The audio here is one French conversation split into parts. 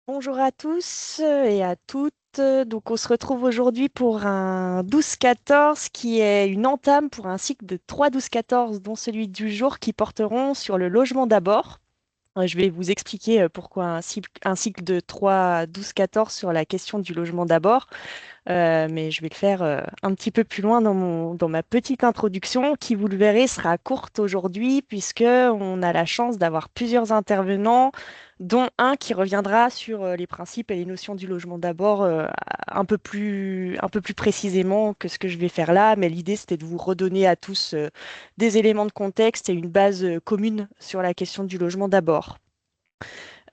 Bonjour à tous et à toutes. Donc, on se retrouve aujourd'hui pour un 12-14 qui est une entame pour un cycle de 3 12-14, dont celui du jour, qui porteront sur le logement d'abord. Je vais vous expliquer pourquoi un cycle de 3 12-14 sur la question du logement d'abord. Mais je vais le faire un petit peu plus loin dans ma petite introduction, qui, vous le verrez, sera courte aujourd'hui, puisque on a la chance d'avoir plusieurs intervenants, dont un qui reviendra sur les principes et les notions du logement d'abord un peu plus précisément que ce que je vais faire là. Mais l'idée, c'était de vous redonner à tous des éléments de contexte et une base commune sur la question du logement d'abord.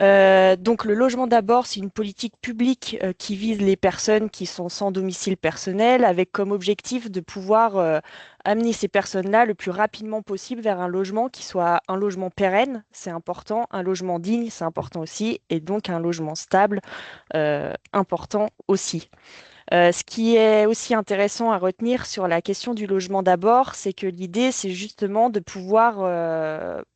Donc le logement d'abord, c'est une politique publique qui vise les personnes qui sont sans domicile personnel, avec comme objectif de pouvoir amener ces personnes-là le plus rapidement possible vers un logement qui soit un logement pérenne, c'est important, un logement digne, c'est important aussi, et donc un logement stable, important aussi. Ce qui est aussi intéressant à retenir sur la question du logement d'abord, c'est que l'idée, c'est justement de pouvoir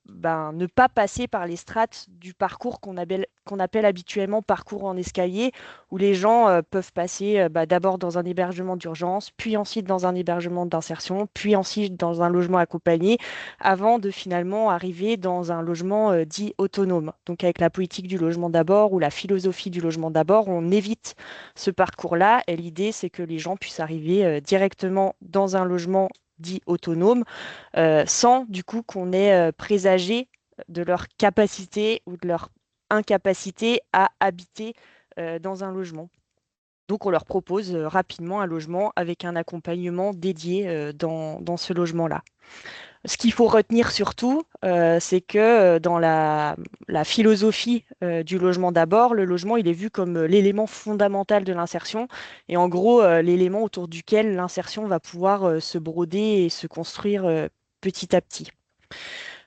ne pas passer par les strates du parcours qu'on appelle habituellement parcours en escalier, où les gens peuvent passer d'abord dans un hébergement d'urgence, puis ensuite dans un hébergement d'insertion, puis ensuite dans un logement accompagné, avant de finalement arriver dans un logement dit autonome. Donc avec la politique du logement d'abord ou la philosophie du logement d'abord, on évite ce parcours-là. Et l'idée, c'est que les gens puissent arriver directement dans un logement dit autonome, sans du coup qu'on ait présagé de leur capacité ou de leur incapacité à habiter dans un logement. Donc, on leur propose rapidement un logement avec un accompagnement dédié dans ce logement-là. Ce qu'il faut retenir surtout, c'est que dans la philosophie du logement d'abord, le logement, il est vu comme l'élément fondamental de l'insertion et en gros, l'élément autour duquel l'insertion va pouvoir se broder et se construire petit à petit.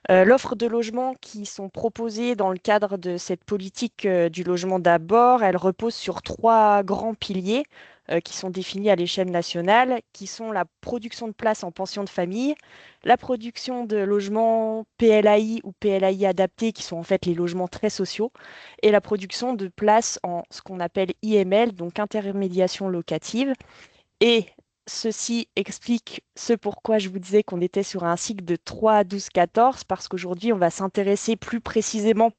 L'offre de logements qui sont proposées dans le cadre de cette politique du logement d'abord, elle repose sur trois grands piliers qui sont définis à l'échelle nationale, qui sont la production de places en pension de famille, la production de logements PLAI ou PLAI adaptés, qui sont en fait les logements très sociaux, et la production de places en ce qu'on appelle IML, donc intermédiation locative. Et ceci explique ce pourquoi je vous disais qu'on était sur un cycle de 3 à 12, 14, parce qu'aujourd'hui, on va s'intéresser plus précisément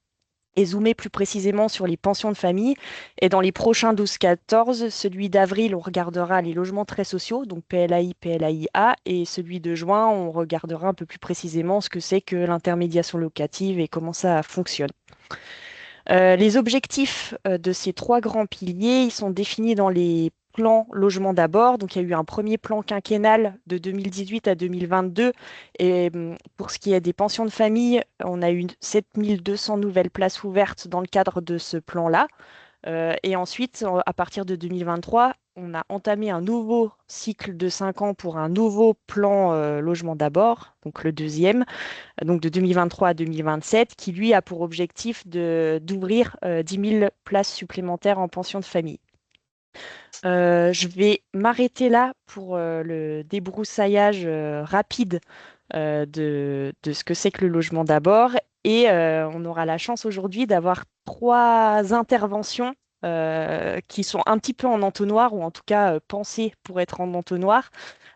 et zoomer plus précisément sur les pensions de famille. Et dans les prochains 12-14, celui d'avril, on regardera les logements très sociaux, donc PLAI, PLAI-A, et celui de juin, on regardera un peu plus précisément ce que c'est que l'intermédiation locative et comment ça fonctionne. Les objectifs de ces trois grands piliers, ils sont définis dans les plans logement d'abord. Donc, il y a eu un premier plan quinquennal de 2018 à 2022. Et pour ce qui est des pensions de famille, on a eu 7200 nouvelles places ouvertes dans le cadre de ce plan-là. Et ensuite, à partir de 2023, on a entamé un nouveau cycle de 5 ans pour un nouveau plan logement d'abord, donc le deuxième, donc de 2023 à 2027, qui lui a pour objectif d'ouvrir 10 000 places supplémentaires en pension de famille. Je vais m'arrêter là pour le débroussaillage rapide de ce que c'est que le logement d'abord. Et on aura la chance aujourd'hui d'avoir trois interventions qui sont un petit peu en entonnoir, ou en tout cas pensées pour être en entonnoir,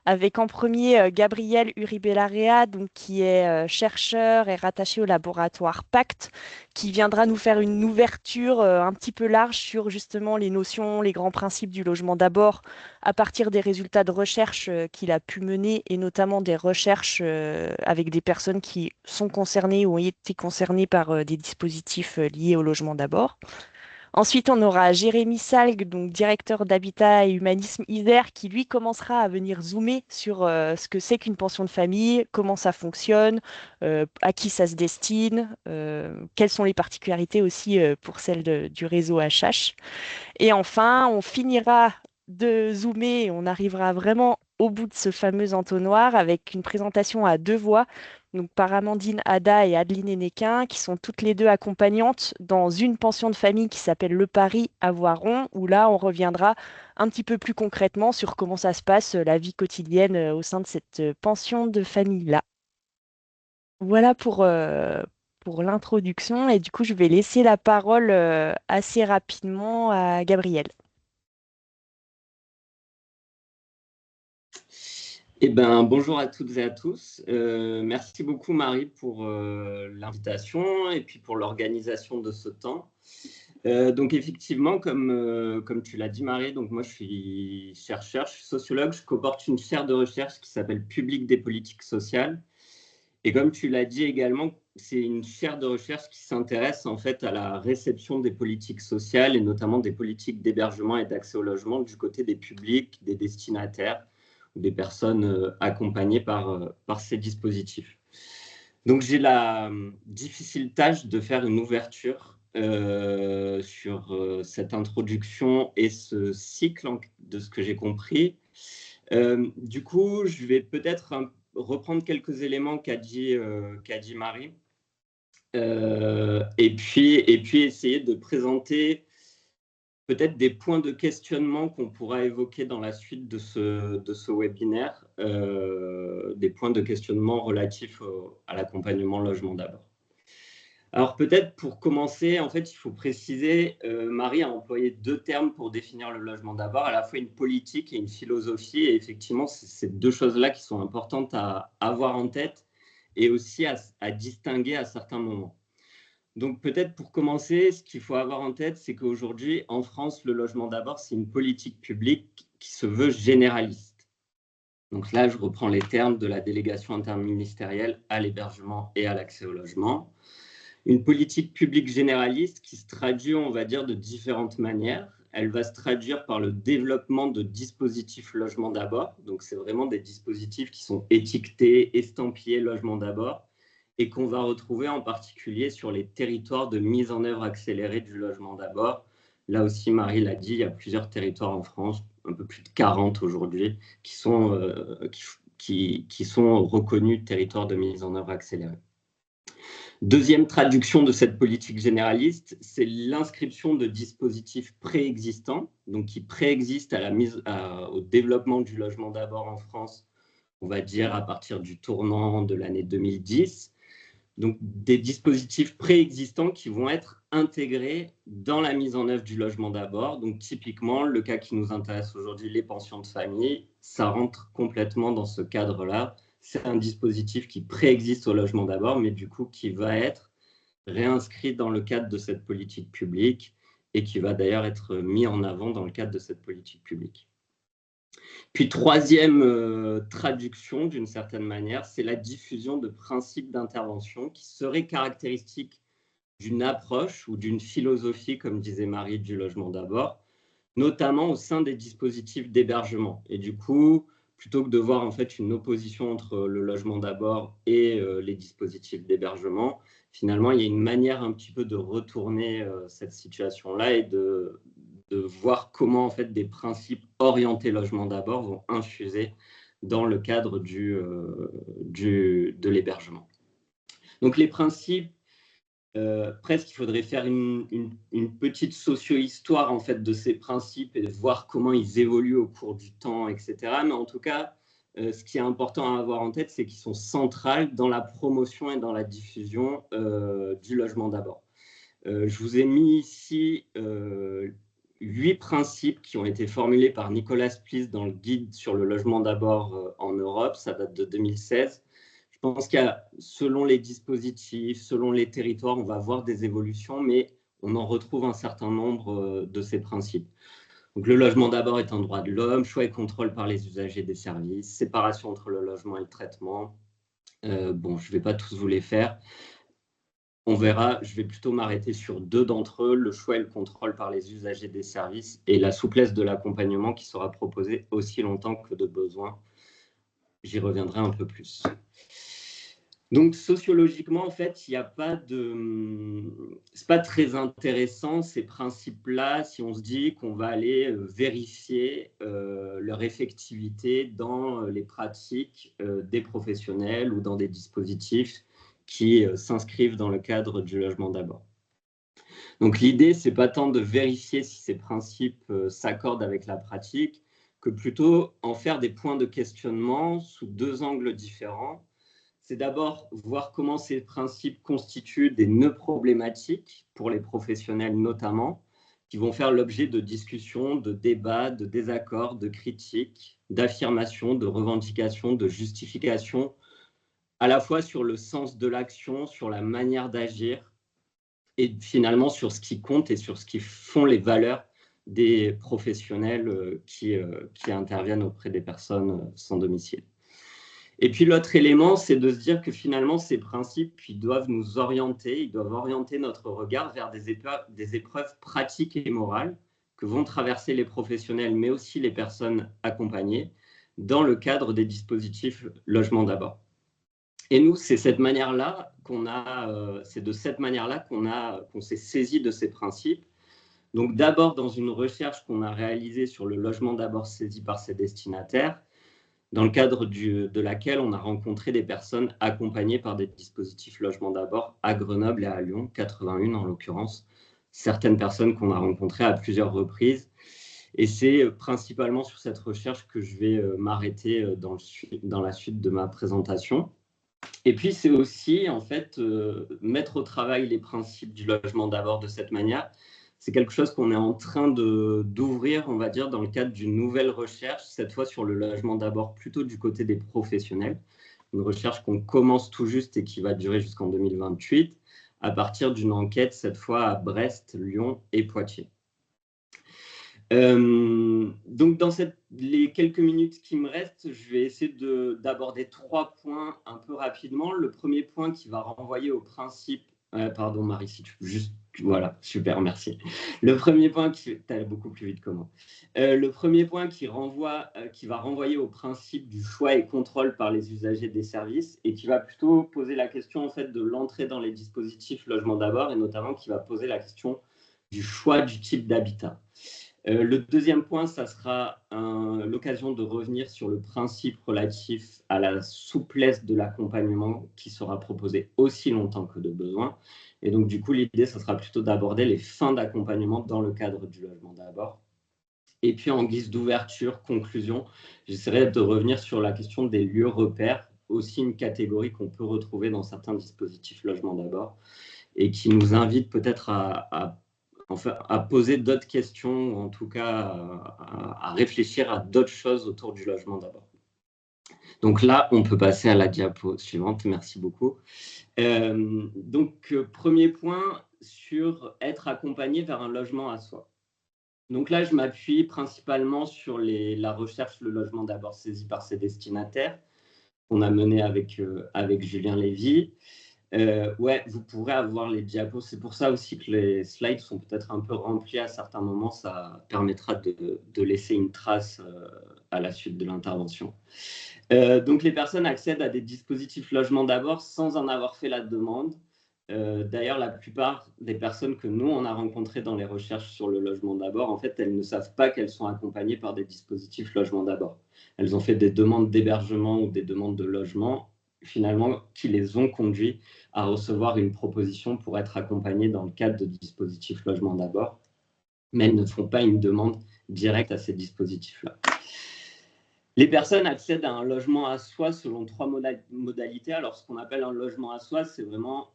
avec en premier Gabriel Uribe-Larrea, donc qui est chercheur et rattaché au laboratoire PACT, qui viendra nous faire une ouverture un petit peu large sur justement les notions, les grands principes du logement d'abord, à partir des résultats de recherche qu'il a pu mener, et notamment des recherches avec des personnes qui sont concernées ou ont été concernées par des dispositifs liés au logement d'abord. Ensuite, on aura Jérémy Salgue, donc directeur d'Habitat et Humanisme Isère, qui lui commencera à venir zoomer sur ce que c'est qu'une pension de famille, comment ça fonctionne, à qui ça se destine, quelles sont les particularités aussi pour celles du réseau HH. Et enfin, on finira de zoomer et on arrivera vraiment au bout de ce fameux entonnoir avec une présentation à deux voix, donc par Amandine Ada et Adeline Hennequin, qui sont toutes les deux accompagnantes dans une pension de famille qui s'appelle Le Paris à Voiron, où là, on reviendra un petit peu plus concrètement sur comment ça se passe, la vie quotidienne au sein de cette pension de famille-là. Voilà pour l'introduction et du coup, je vais laisser la parole assez rapidement à Gabriel. Eh ben, bonjour à toutes et à tous. Merci beaucoup Marie pour l'invitation et puis pour l'organisation de ce temps. Donc effectivement, comme tu l'as dit Marie, donc moi je suis chercheur, je suis sociologue, je co-porte une chaire de recherche qui s'appelle Public des politiques sociales. Et comme tu l'as dit également, c'est une chaire de recherche qui s'intéresse en fait à la réception des politiques sociales et notamment des politiques d'hébergement et d'accès au logement du côté des publics, des destinataires ou des personnes accompagnées par ces dispositifs. Donc j'ai la difficile tâche de faire une ouverture sur cette introduction et ce cycle de ce que j'ai compris. Du coup, je vais peut-être reprendre quelques éléments qu'a dit Marie et puis essayer de présenter peut-être des points de questionnement qu'on pourra évoquer dans la suite de ce webinaire, des points de questionnement relatifs à l'accompagnement logement d'abord. Alors peut-être pour commencer, en fait, il faut préciser, Marie a employé deux termes pour définir le logement d'abord, à la fois une politique et une philosophie. Et effectivement, c'est ces deux choses-là qui sont importantes à avoir en tête et aussi à distinguer à certains moments. Donc peut-être pour commencer, ce qu'il faut avoir en tête, c'est qu'aujourd'hui, en France, le logement d'abord, c'est une politique publique qui se veut généraliste. Donc là, je reprends les termes de la délégation interministérielle à l'hébergement et à l'accès au logement. Une politique publique généraliste qui se traduit, on va dire, de différentes manières. Elle va se traduire par le développement de dispositifs logement d'abord. Donc, c'est vraiment des dispositifs qui sont étiquetés, estampillés logement d'abord et qu'on va retrouver en particulier sur les territoires de mise en œuvre accélérée du logement d'abord. Là aussi, Marie l'a dit, il y a plusieurs territoires en France, un peu plus de 40 aujourd'hui, qui sont reconnus territoires de mise en œuvre accélérée. Deuxième traduction de cette politique généraliste, c'est l'inscription de dispositifs préexistants, donc qui préexistent au développement du logement d'abord en France, on va dire à partir du tournant de l'année 2010. Donc des dispositifs préexistants qui vont être intégrés dans la mise en œuvre du logement d'abord. Donc typiquement, le cas qui nous intéresse aujourd'hui, les pensions de famille, ça rentre complètement dans ce cadre-là. C'est un dispositif qui préexiste au logement d'abord, mais du coup qui va être réinscrit dans le cadre de cette politique publique et qui va d'ailleurs être mis en avant dans le cadre de cette politique publique. Puis troisième traduction, d'une certaine manière, c'est la diffusion de principes d'intervention qui seraient caractéristiques d'une approche ou d'une philosophie, comme disait Marie, du logement d'abord, notamment au sein des dispositifs d'hébergement. Et du coup, plutôt que de voir en fait une opposition entre le logement d'abord et les dispositifs d'hébergement, finalement, il y a une manière un petit peu de retourner cette situation-là et de voir comment en fait des principes orientés logement d'abord vont infuser dans le cadre de l'hébergement. Donc les principes, presque il faudrait faire une petite socio-histoire en fait de ces principes et de voir comment ils évoluent au cours du temps, etc. Mais en tout cas, ce qui est important à avoir en tête, c'est qu'ils sont centrales dans la promotion et dans la diffusion du logement d'abord. Je vous ai mis ici 8 principes qui ont été formulés par Nicolas Spliss dans le guide sur le logement d'abord en Europe. Ça date de 2016. Je pense qu'il y a, selon les dispositifs, selon les territoires, on va voir des évolutions, mais on en retrouve un certain nombre de ces principes. Donc, le logement d'abord est un droit de l'homme, choix et contrôle par les usagers des services, séparation entre le logement et le traitement. Bon, je ne vais pas tous vous les faire. On verra, je vais plutôt m'arrêter sur deux d'entre eux, le choix et le contrôle par les usagers des services et la souplesse de l'accompagnement qui sera proposé aussi longtemps que de besoin. J'y reviendrai un peu plus. Donc, sociologiquement, en fait, il n'y a pas de... C'est pas très intéressant, ces principes-là, si on se dit qu'on va aller vérifier leur effectivité dans les pratiques des professionnels ou dans des dispositifs qui s'inscrivent dans le cadre du logement d'abord. Donc, l'idée, ce n'est pas tant de vérifier si ces principes s'accordent avec la pratique, que plutôt en faire des points de questionnement sous deux angles différents. c'est d'abord voir comment ces principes constituent des nœuds problématiques pour les professionnels notamment, qui vont faire l'objet de discussions, de débats, de désaccords, de critiques, d'affirmations, de revendications, de justifications, à la fois sur le sens de l'action, sur la manière d'agir, et finalement sur ce qui compte et sur ce qui font les valeurs des professionnels qui interviennent auprès des personnes sans domicile. Et puis l'autre élément, c'est de se dire que finalement, ces principes, ils doivent nous orienter, ils doivent orienter notre regard vers des épreuves pratiques et morales que vont traverser les professionnels, mais aussi les personnes accompagnées, dans le cadre des dispositifs Logement d'abord. Et nous, c'est de cette manière-là qu'on s'est saisi de ces principes. Donc d'abord dans une recherche qu'on a réalisée sur le logement d'abord saisi par ses destinataires, dans le cadre de laquelle on a rencontré des personnes accompagnées par des dispositifs Logement d'abord à Grenoble et à Lyon, 81 en l'occurrence, certaines personnes qu'on a rencontrées à plusieurs reprises. Et c'est principalement sur cette recherche que je vais m'arrêter dans la suite de ma présentation. Et puis c'est aussi en fait mettre au travail les principes du logement d'abord de cette manière. C'est quelque chose qu'on est en train d'ouvrir, on va dire, dans le cadre d'une nouvelle recherche, cette fois sur le logement d'abord plutôt du côté des professionnels. Une recherche qu'on commence tout juste et qui va durer jusqu'en 2028, à partir d'une enquête, cette fois à Brest, Lyon et Poitiers. Donc, dans les quelques minutes qui me restent, je vais essayer d'aborder 3 points un peu rapidement. Le premier point qui va renvoyer au principe... pardon, Marie, si tu peux juste... Voilà, super, merci. Le premier point qui... Tu allais beaucoup plus vite que moi. Le premier point qui va renvoyer au principe du choix et contrôle par les usagers des services et qui va plutôt poser la question en fait, de l'entrée dans les dispositifs Logement d'abord et notamment qui va poser la question du choix du type d'habitat. Le deuxième point, ça sera l'occasion de revenir sur le principe relatif à la souplesse de l'accompagnement qui sera proposé aussi longtemps que de besoin. Et donc, du coup, l'idée, ça sera plutôt d'aborder les fins d'accompagnement dans le cadre du logement d'abord. Et puis, en guise d'ouverture, conclusion, j'essaierai de revenir sur la question des lieux repères, aussi une catégorie qu'on peut retrouver dans certains dispositifs logement d'abord et qui nous invite peut-être à poser d'autres questions, ou en tout cas à réfléchir à d'autres choses autour du logement d'abord. Donc là, on peut passer à la diapo suivante. Merci beaucoup. Premier point sur être accompagné vers un logement à soi. Donc là, je m'appuie principalement sur la recherche Le logement d'abord saisi par ses destinataires qu'on a mené avec Julien Lévy. Ouais, vous pourrez avoir les diapos. C'est pour ça aussi que les slides sont peut-être un peu remplis à certains moments. Ça permettra de laisser une trace à la suite de l'intervention. Donc, les personnes accèdent à des dispositifs logement d'abord sans en avoir fait la demande. D'ailleurs, la plupart des personnes que nous, on a rencontrées dans les recherches sur le logement d'abord, en fait, elles ne savent pas qu'elles sont accompagnées par des dispositifs logement d'abord. Elles ont fait des demandes d'hébergement ou des demandes de logement finalement, qui les ont conduits à recevoir une proposition pour être accompagnés dans le cadre de dispositifs logement d'abord, mais elles ne font pas une demande directe à ces dispositifs-là. Les personnes accèdent à un logement à soi selon 3 modalités. Alors, ce qu'on appelle un logement à soi, c'est vraiment,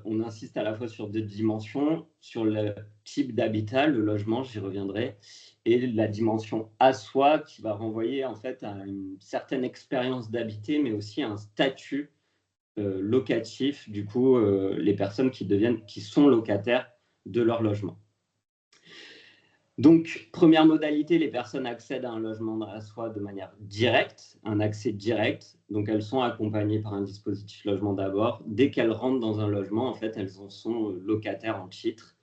on insiste à la fois sur 2 dimensions, sur le type d'habitat, le logement, j'y reviendrai, et la dimension à soi qui va renvoyer en fait à une certaine expérience d'habiter, mais aussi à un statut locatif, du coup, les personnes qui sont locataires de leur logement. Donc, première modalité, les personnes accèdent à un logement à soi de manière directe, un accès direct. Donc, elles sont accompagnées par un dispositif logement d'abord. Dès qu'elles rentrent dans un logement, en fait, elles en sont locataires en titre.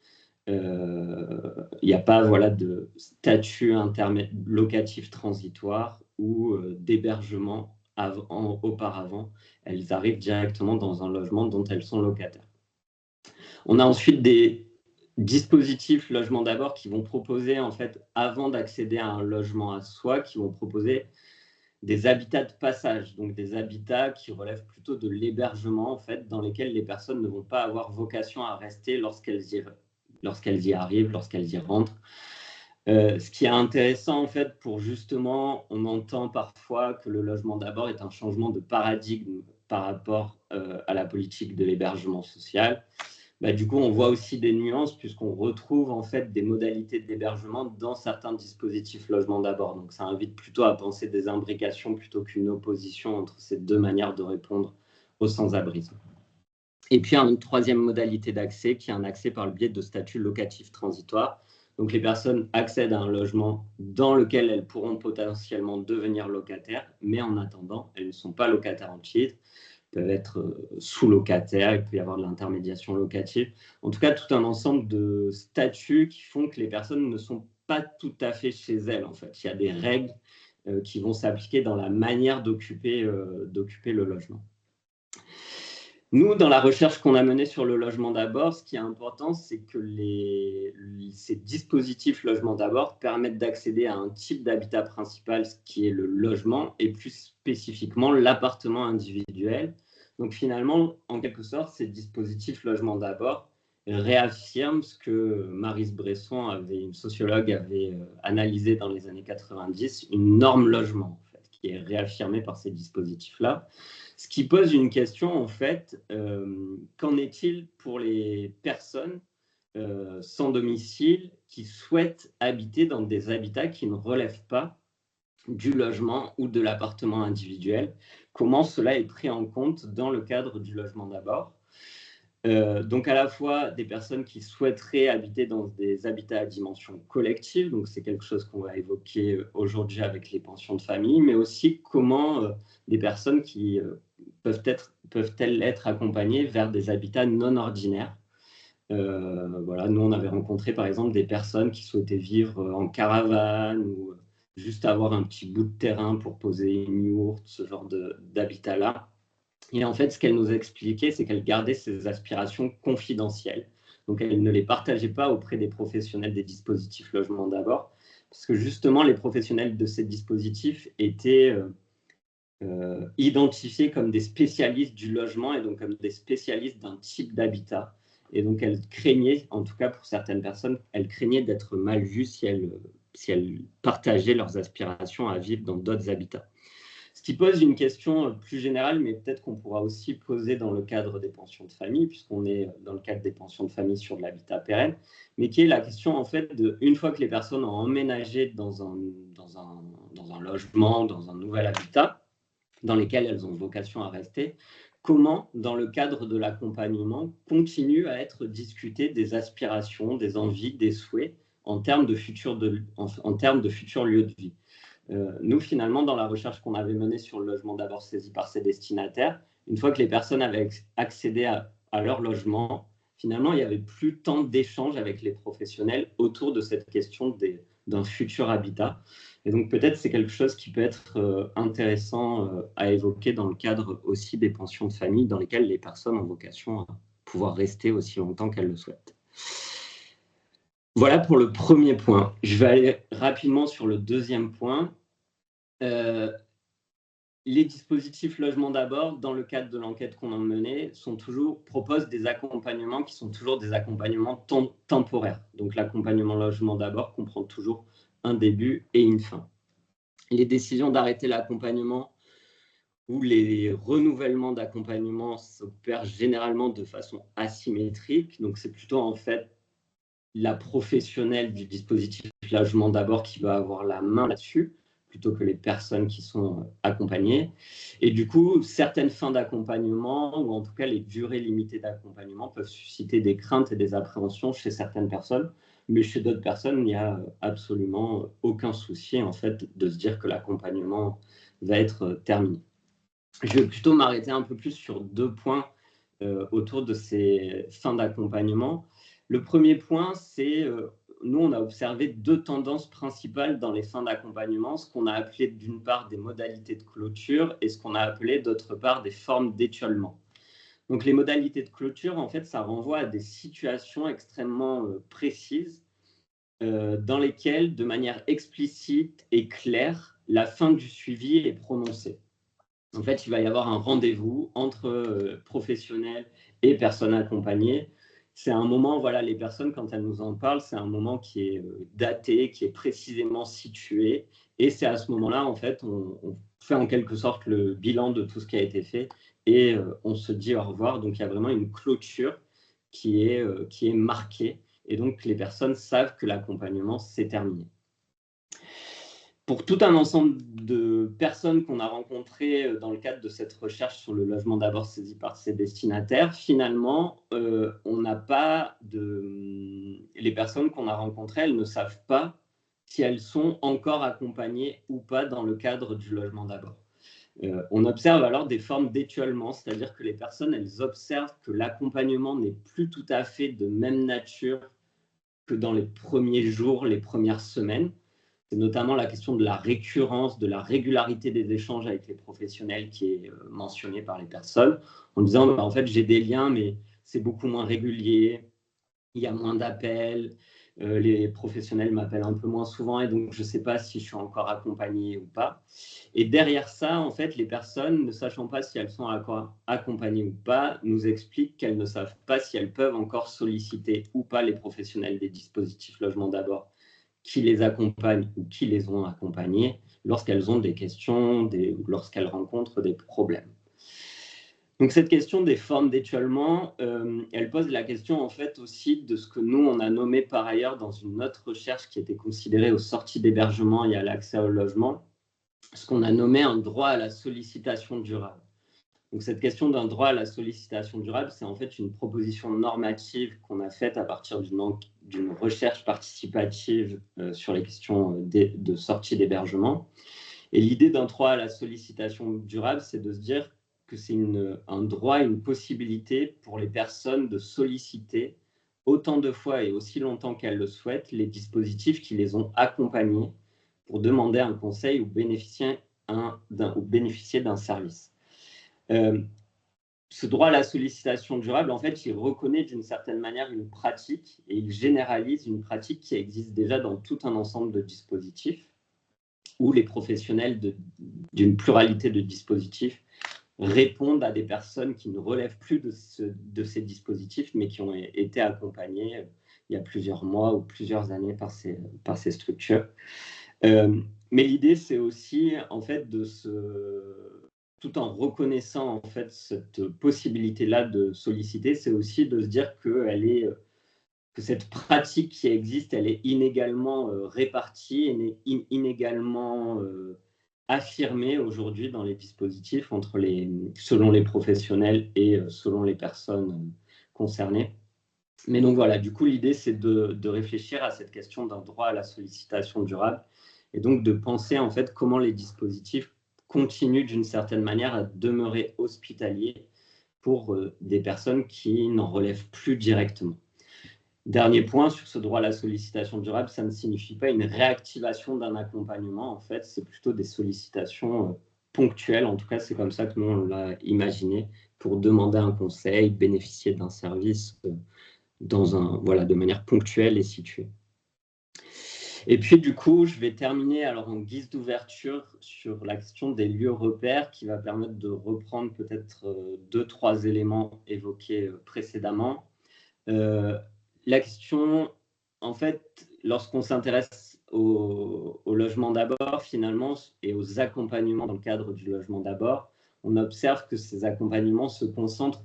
Il n'y a pas de statut locatif transitoire ou d'hébergement auparavant. Elles arrivent directement dans un logement dont elles sont locataires. On a ensuite des dispositifs logement d'abord qui vont proposer, en fait, avant d'accéder à un logement à soi, qui vont proposer des habitats de passage, donc des habitats qui relèvent plutôt de l'hébergement, en fait, dans lesquels les personnes ne vont pas avoir vocation à rester lorsqu'elles y arrivent, lorsqu'elles y rentrent. Ce qui est intéressant, en fait, pour justement, on entend parfois que le logement d'abord est un changement de paradigme par rapport à la politique de l'hébergement social. Du coup, on voit aussi des nuances puisqu'on retrouve en fait des modalités d'hébergement dans certains dispositifs logement d'abord. Donc, ça invite plutôt à penser des imbrications plutôt qu'une opposition entre ces deux manières de répondre au sans-abrisme. Et puis, une troisième modalité d'accès qui est un accès par le biais de statuts locatifs transitoires. Donc, les personnes accèdent à un logement dans lequel elles pourront potentiellement devenir locataires, mais en attendant, elles ne sont pas locataires en titre, peuvent être sous-locataires, il peut y avoir de l'intermédiation locative. En tout cas, tout un ensemble de statuts qui font que les personnes ne sont pas tout à fait chez elles, en fait. Il y a des règles qui vont s'appliquer dans la manière d'occuper le logement. Nous, dans la recherche qu'on a menée sur le logement d'abord, ce qui est important, c'est que ces dispositifs logement d'abord permettent d'accéder à un type d'habitat principal, ce qui est le logement, et plus spécifiquement l'appartement individuel. Donc finalement, en quelque sorte, ces dispositifs logement d'abord réaffirment ce que Maryse Bresson, une sociologue, avait analysé dans les années 90, une norme logement, en fait, qui est réaffirmée par ces dispositifs-là. Ce qui pose une question, en fait, qu'en est-il pour les personnes sans domicile qui souhaitent habiter dans des habitats qui ne relèvent pas du logement ou de l'appartement individuel? Comment cela est pris en compte dans le cadre du logement d'abord? Donc, à la fois des personnes qui souhaiteraient habiter dans des habitats à dimension collective, donc c'est quelque chose qu'on va évoquer aujourd'hui avec les pensions de famille, mais aussi comment des personnes qui peuvent-elles être accompagnées vers des habitats non ordinaires. Voilà, nous, on avait rencontré par exemple des personnes qui souhaitaient vivre en caravane ou juste avoir un petit bout de terrain pour poser une yourte, ce genre d'habitat-là. Et en fait, ce qu'elle nous expliquait, c'est qu'elle gardait ses aspirations confidentielles. Donc, elle ne les partageait pas auprès des professionnels des dispositifs logement d'abord, parce que justement, les professionnels de ces dispositifs étaient identifiés comme des spécialistes du logement et donc comme des spécialistes d'un type d'habitat. Et donc, elle craignait, en tout cas pour certaines personnes, elle craignait d'être mal vues si elles partageaient leurs aspirations à vivre dans d'autres habitats. Ce qui pose une question plus générale, mais peut-être qu'on pourra aussi poser dans le cadre des pensions de famille, puisqu'on est dans le cadre des pensions de famille sur de l'habitat pérenne, mais qui est la question, en fait, une fois que les personnes ont emménagé dans un logement, dans un nouvel habitat, dans lesquels elles ont vocation à rester, comment, dans le cadre de l'accompagnement, continue à être discuté des aspirations, des envies, des souhaits en termes de futurs lieux de vie. Nous, finalement, dans la recherche qu'on avait menée sur le logement d'abord saisi par ses destinataires, une fois que les personnes avaient accédé à leur logement, finalement, il n'y avait plus tant d'échanges avec les professionnels autour de cette question d'un futur habitat. Et donc, peut-être c'est quelque chose qui peut être intéressant à évoquer dans le cadre aussi des pensions de famille dans lesquelles les personnes ont vocation à pouvoir rester aussi longtemps qu'elles le souhaitent. Voilà pour le premier point. Je vais aller rapidement sur le deuxième point. Les dispositifs logement d'abord, dans le cadre de l'enquête qu'on a menée, proposent des accompagnements qui sont toujours des accompagnements temporaires. Donc l'accompagnement logement d'abord comprend toujours un début et une fin. Les décisions d'arrêter l'accompagnement ou les renouvellements d'accompagnement s'opèrent généralement de façon asymétrique. Donc c'est plutôt en fait la professionnelle du dispositif logement d'abord qui va avoir la main là-dessus, plutôt que les personnes qui sont accompagnées. Et du coup, certaines fins d'accompagnement, ou en tout cas les durées limitées d'accompagnement, peuvent susciter des craintes et des appréhensions chez certaines personnes, mais chez d'autres personnes, il n'y a absolument aucun souci en fait de se dire que l'accompagnement va être terminé. Je vais plutôt m'arrêter un peu plus sur deux points autour de ces fins d'accompagnement. Le premier point, c'est nous, on a observé deux tendances principales dans les fins d'accompagnement, ce qu'on a appelé d'une part des modalités de clôture et ce qu'on a appelé d'autre part des formes d'étiolement. Donc les modalités de clôture, en fait, ça renvoie à des situations extrêmement précises dans lesquelles, de manière explicite et claire, la fin du suivi est prononcée. En fait, il va y avoir un rendez-vous entre professionnels et personnes accompagnées. C'est un moment, voilà, les personnes, quand elles nous en parlent, c'est un moment qui est daté, qui est précisément situé. Et c'est à ce moment-là, en fait, on fait en quelque sorte le bilan de tout ce qui a été fait et on se dit au revoir. Donc, il y a vraiment une clôture qui est marquée. Et donc, les personnes savent que l'accompagnement s'est terminé. Pour tout un ensemble de personnes qu'on a rencontrées dans le cadre de cette recherche sur le logement d'abord saisi par ses destinataires, finalement, on n'a pas de... Les personnes qu'on a rencontrées, elles ne savent pas si elles sont encore accompagnées ou pas dans le cadre du logement d'abord. On observe alors des formes d'étiolement, c'est-à-dire que les personnes, elles observent que l'accompagnement n'est plus tout à fait de même nature que dans les premiers jours, les premières semaines. C'est notamment la question de la récurrence, de la régularité des échanges avec les professionnels qui est mentionnée par les personnes, en disant en fait j'ai des liens, mais c'est beaucoup moins régulier, il y a moins d'appels, les professionnels m'appellent un peu moins souvent et donc je ne sais pas si je suis encore accompagné ou pas. Et derrière ça, en fait, les personnes, ne sachant pas si elles sont encore accompagnées ou pas, nous expliquent qu'elles ne savent pas si elles peuvent encore solliciter ou pas les professionnels des dispositifs Logement d'abord qui les accompagnent ou qui les ont accompagnés lorsqu'elles ont des questions, lorsqu'elles rencontrent des problèmes. Donc cette question des formes d'étiolement, elle pose la question en fait aussi de ce que nous, on a nommé par ailleurs dans une autre recherche qui était considérée aux sorties d'hébergement et à l'accès au logement, ce qu'on a nommé un droit à la sollicitation durable. Donc cette question d'un droit à la sollicitation durable, c'est en fait une proposition normative qu'on a faite à partir d'une recherche participative sur les questions de sortie d'hébergement. Et l'idée d'un droit à la sollicitation durable, c'est de se dire que c'est un droit, une possibilité pour les personnes de solliciter autant de fois et aussi longtemps qu'elles le souhaitent les dispositifs qui les ont accompagnés pour demander un conseil ou bénéficier d'un service. Ce droit à la sollicitation durable, en fait, il reconnaît d'une certaine manière une pratique et il généralise une pratique qui existe déjà dans tout un ensemble de dispositifs où les professionnels d'une pluralité de dispositifs répondent à des personnes qui ne relèvent plus de ces dispositifs, mais qui ont été accompagnées il y a plusieurs mois ou plusieurs années par ces structures. Mais l'idée, c'est aussi, en fait, tout en reconnaissant, en fait, cette possibilité-là de solliciter, c'est aussi de se dire que cette pratique qui existe, elle est inégalement répartie, inégalement affirmée aujourd'hui dans les dispositifs selon les professionnels et selon les personnes concernées. Mais donc voilà, du coup, l'idée, c'est de réfléchir à cette question d'un droit à la sollicitation durable et donc de penser en fait comment les dispositifs continuent d'une certaine manière à demeurer hospitaliers pour des personnes qui n'en relèvent plus directement. Dernier point sur ce droit à la sollicitation durable, ça ne signifie pas une réactivation d'un accompagnement. En fait, c'est plutôt des sollicitations ponctuelles. En tout cas, c'est comme ça que nous, on l'a imaginé pour demander un conseil, bénéficier d'un service de manière ponctuelle et située. Et puis, du coup, je vais terminer alors en guise d'ouverture sur la question des lieux repères qui va permettre de reprendre peut-être 2-3 éléments évoqués précédemment. La question, en fait, lorsqu'on s'intéresse au logement d'abord, finalement, et aux accompagnements dans le cadre du logement d'abord, on observe que ces accompagnements se concentrent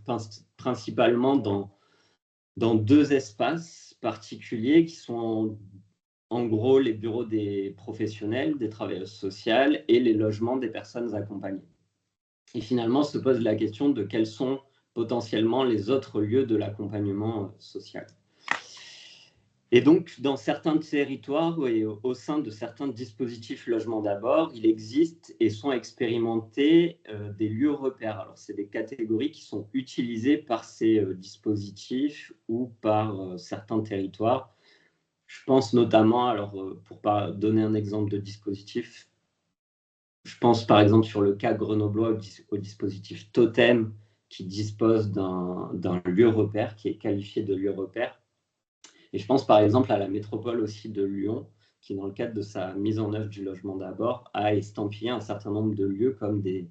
principalement dans 2 espaces particuliers qui sont en gros les bureaux des professionnels, des travailleuses sociales et les logements des personnes accompagnées. Et finalement, se pose la question de quels sont potentiellement les autres lieux de l'accompagnement social. Et donc, dans certains territoires et au sein de certains dispositifs logement d'abord, il existe et sont expérimentés des lieux repères. Alors, c'est des catégories qui sont utilisées par ces dispositifs ou par certains territoires. Je pense notamment, alors pour donner un exemple de dispositif, je pense par exemple sur le cas grenoblois au dispositif Totem qui dispose d'un lieu repère qui est qualifié de lieu repère. Et je pense par exemple à la métropole aussi de Lyon, qui dans le cadre de sa mise en œuvre du logement d'abord, a estampillé un certain nombre de lieux comme des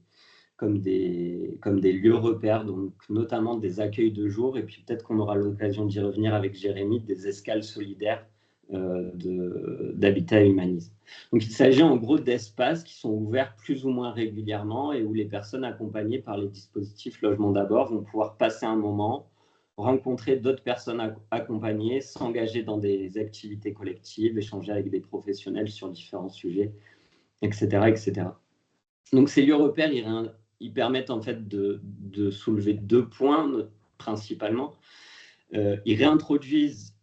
lieux repères, donc notamment des accueils de jour, et puis peut-être qu'on aura l'occasion d'y revenir avec Jérémy, des escales solidaires d'habitat humanisme. Donc il s'agit en gros d'espaces qui sont ouverts plus ou moins régulièrement et où les personnes accompagnées par les dispositifs Logement d'abord vont pouvoir passer un moment, rencontrer d'autres personnes accompagnées, s'engager dans des activités collectives, échanger avec des professionnels sur différents sujets, etc. etc. Donc ces lieux repères, ils permettent en fait de soulever 2 points principalement. Ils réintroduisent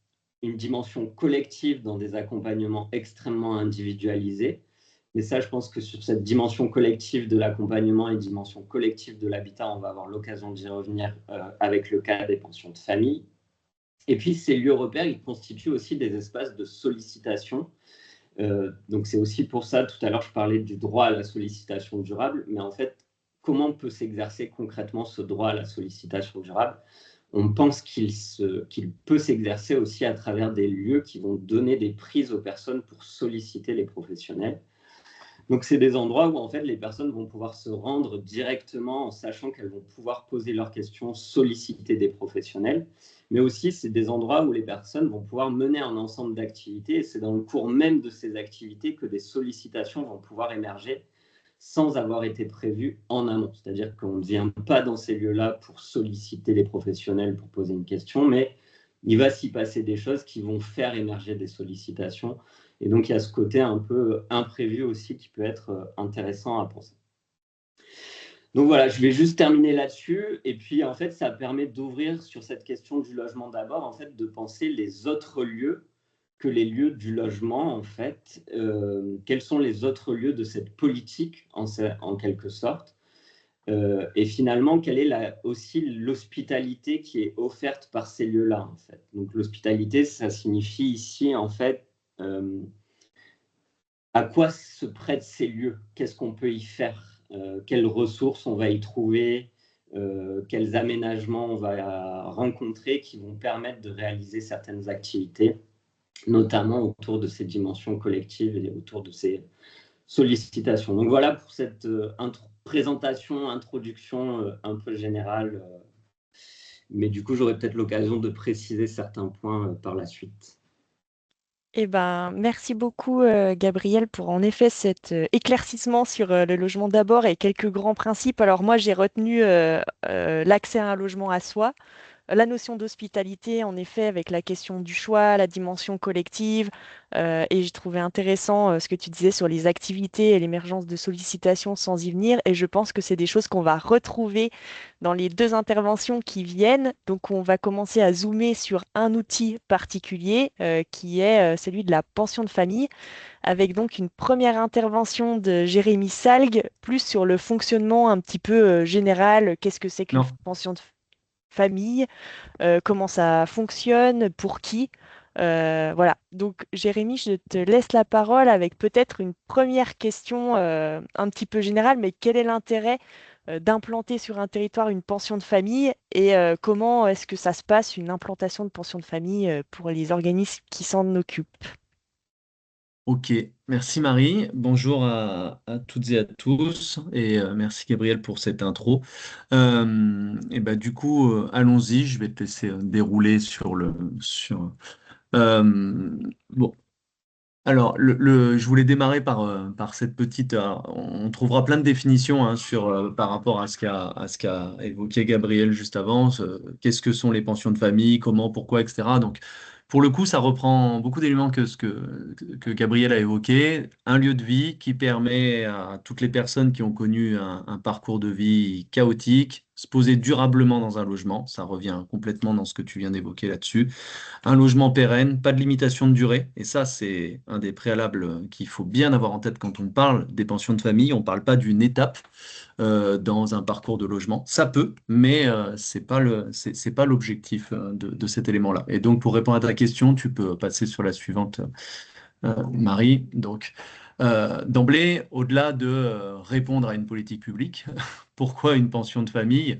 une dimension collective dans des accompagnements extrêmement individualisés. Mais ça, je pense que sur cette dimension collective de l'accompagnement et dimension collective de l'habitat, on va avoir l'occasion d'y revenir avec le cas des pensions de famille. Et puis, ces lieux repères, ils constituent aussi des espaces de sollicitation. Donc, c'est aussi pour ça, tout à l'heure, je parlais du droit à la sollicitation durable. Mais en fait, comment peut s'exercer concrètement ce droit à la sollicitation durable? On pense qu'il peut s'exercer aussi à travers des lieux qui vont donner des prises aux personnes pour solliciter les professionnels. Donc, c'est des endroits où en fait les personnes vont pouvoir se rendre directement en sachant qu'elles vont pouvoir poser leurs questions, solliciter des professionnels. Mais aussi, c'est des endroits où les personnes vont pouvoir mener un ensemble d'activités. Et c'est dans le cours même de ces activités que des sollicitations vont pouvoir émerger sans avoir été prévues en amont. C'est-à-dire qu'on ne vient pas dans ces lieux-là pour solliciter les professionnels pour poser une question, mais il va s'y passer des choses qui vont faire émerger des sollicitations. Et donc, il y a ce côté un peu imprévu aussi qui peut être intéressant à penser. Donc voilà, je vais juste terminer là-dessus. Et puis, en fait, ça permet d'ouvrir sur cette question du logement d'abord, en fait, de penser les autres lieux que les lieux du logement, en fait. Quels sont les autres lieux de cette politique, en quelque sorte? Et finalement, quelle est aussi l'hospitalité qui est offerte par ces lieux-là, en fait. Donc, l'hospitalité, ça signifie ici, en fait, à quoi se prêtent ces lieux? Qu'est-ce qu'on peut y faire? Quelles ressources on va y trouver? Quels aménagements on va rencontrer qui vont permettre de réaliser certaines activités, notamment autour de ces dimensions collectives et autour de ces sollicitations. Donc voilà pour cette présentation, introduction un peu générale. Mais du coup, j'aurai peut-être l'occasion de préciser certains points par la suite. Eh ben, merci beaucoup, Gabriel, pour en effet cet éclaircissement sur le logement d'abord et quelques grands principes. Alors moi, j'ai retenu l'accès à un logement à soi. La notion d'hospitalité, en effet, avec la question du choix, la dimension collective, et j'ai trouvé intéressant ce que tu disais sur les activités et l'émergence de sollicitations sans y venir, et je pense que c'est des choses qu'on va retrouver dans les 2 interventions qui viennent. Donc, on va commencer à zoomer sur un outil particulier qui est celui de la pension de famille, avec donc une première intervention de Jérémy Salgue, plus sur le fonctionnement un petit peu général, qu'est-ce que c'est qu'une Non. pension de famille, comment ça fonctionne, pour qui. Voilà. Donc, Jérémy, je te laisse la parole avec peut-être une première question un petit peu générale, mais quel est l'intérêt d'implanter sur un territoire une pension de famille et comment est-ce que ça se passe, une implantation de pension de famille pour les organismes qui s'en occupent? Ok, merci Marie. Bonjour à toutes et à tous et merci Gabriel pour cette intro. Et bah, du coup, allons-y, je vais te laisser dérouler bon, alors, je voulais démarrer par cette petite. On trouvera plein de définitions hein, par rapport à ce qu'a évoqué Gabriel juste avant. Qu'est-ce que sont les pensions de famille, comment, pourquoi, etc. Donc, pour le coup, ça reprend beaucoup d'éléments que Gabriel a évoqué. Un lieu de vie qui permet à toutes les personnes qui ont connu un parcours de vie chaotique, se poser durablement dans un logement. Ça revient complètement dans ce que tu viens d'évoquer là-dessus. Un logement pérenne, pas de limitation de durée. Et ça, c'est un des préalables qu'il faut bien avoir en tête quand on parle des pensions de famille. On ne parle pas d'une étape dans un parcours de logement. Ça peut, mais c'est pas l'objectif de cet élément-là. Et donc, pour répondre à ta question, tu peux passer sur la suivante, Marie. Donc, d'emblée, au-delà de répondre à une politique publique, pourquoi une pension de famille?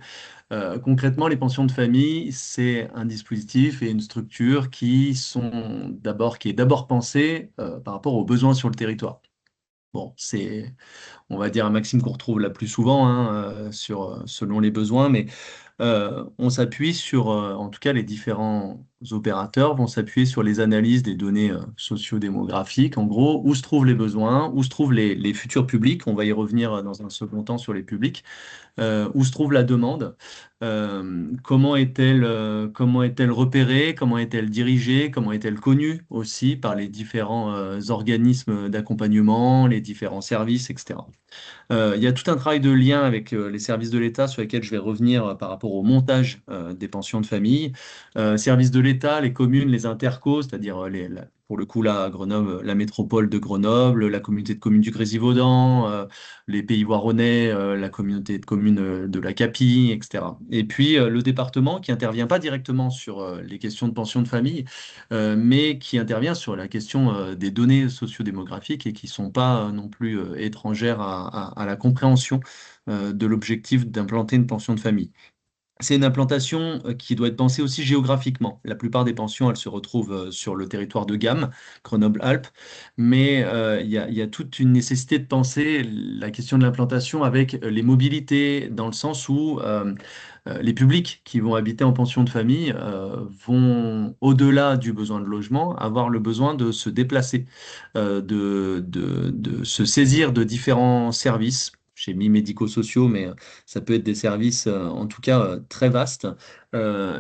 Concrètement, les pensions de famille, c'est un dispositif et une structure qui est d'abord pensée par rapport aux besoins sur le territoire. Bon, on va dire, un maxime qu'on retrouve la plus souvent hein, selon les besoins, mais on s'appuie sur, en tout cas, les différents opérateurs vont s'appuyer sur les analyses des données sociodémographiques. En gros, où se trouvent les besoins, où se trouvent les futurs publics. On va y revenir dans un second temps sur les publics. Où se trouve la demande, comment est-elle repérée, comment est-elle dirigée, comment est-elle connue aussi par les différents organismes d'accompagnement, les différents services, etc. Il y a tout un travail de lien avec les services de l'État sur lesquels je vais revenir par rapport au montage des pensions de famille. Services de l'État, les communes, les intercos, c'est-à-dire pour le coup là, à Grenoble, la métropole de Grenoble, la communauté de communes du Grésivaudan, les Pays Voironnais, la communauté de communes de la Capie, etc. Et puis le département qui intervient pas directement sur les questions de pension de famille, mais qui intervient sur la question des données sociodémographiques et qui ne sont pas non plus étrangères à la compréhension de l'objectif d'implanter une pension de famille. C'est une implantation qui doit être pensée aussi géographiquement. La plupart des pensions, elles se retrouvent sur le territoire de Gam, Grenoble-Alpes, mais il y a toute une nécessité de penser la question de l'implantation avec les mobilités, dans le sens où les publics qui vont habiter en pension de famille vont, au-delà du besoin de logement, avoir le besoin de se déplacer, de se saisir de différents services. J'ai mis médico-sociaux, mais ça peut être des services, en tout cas, très vastes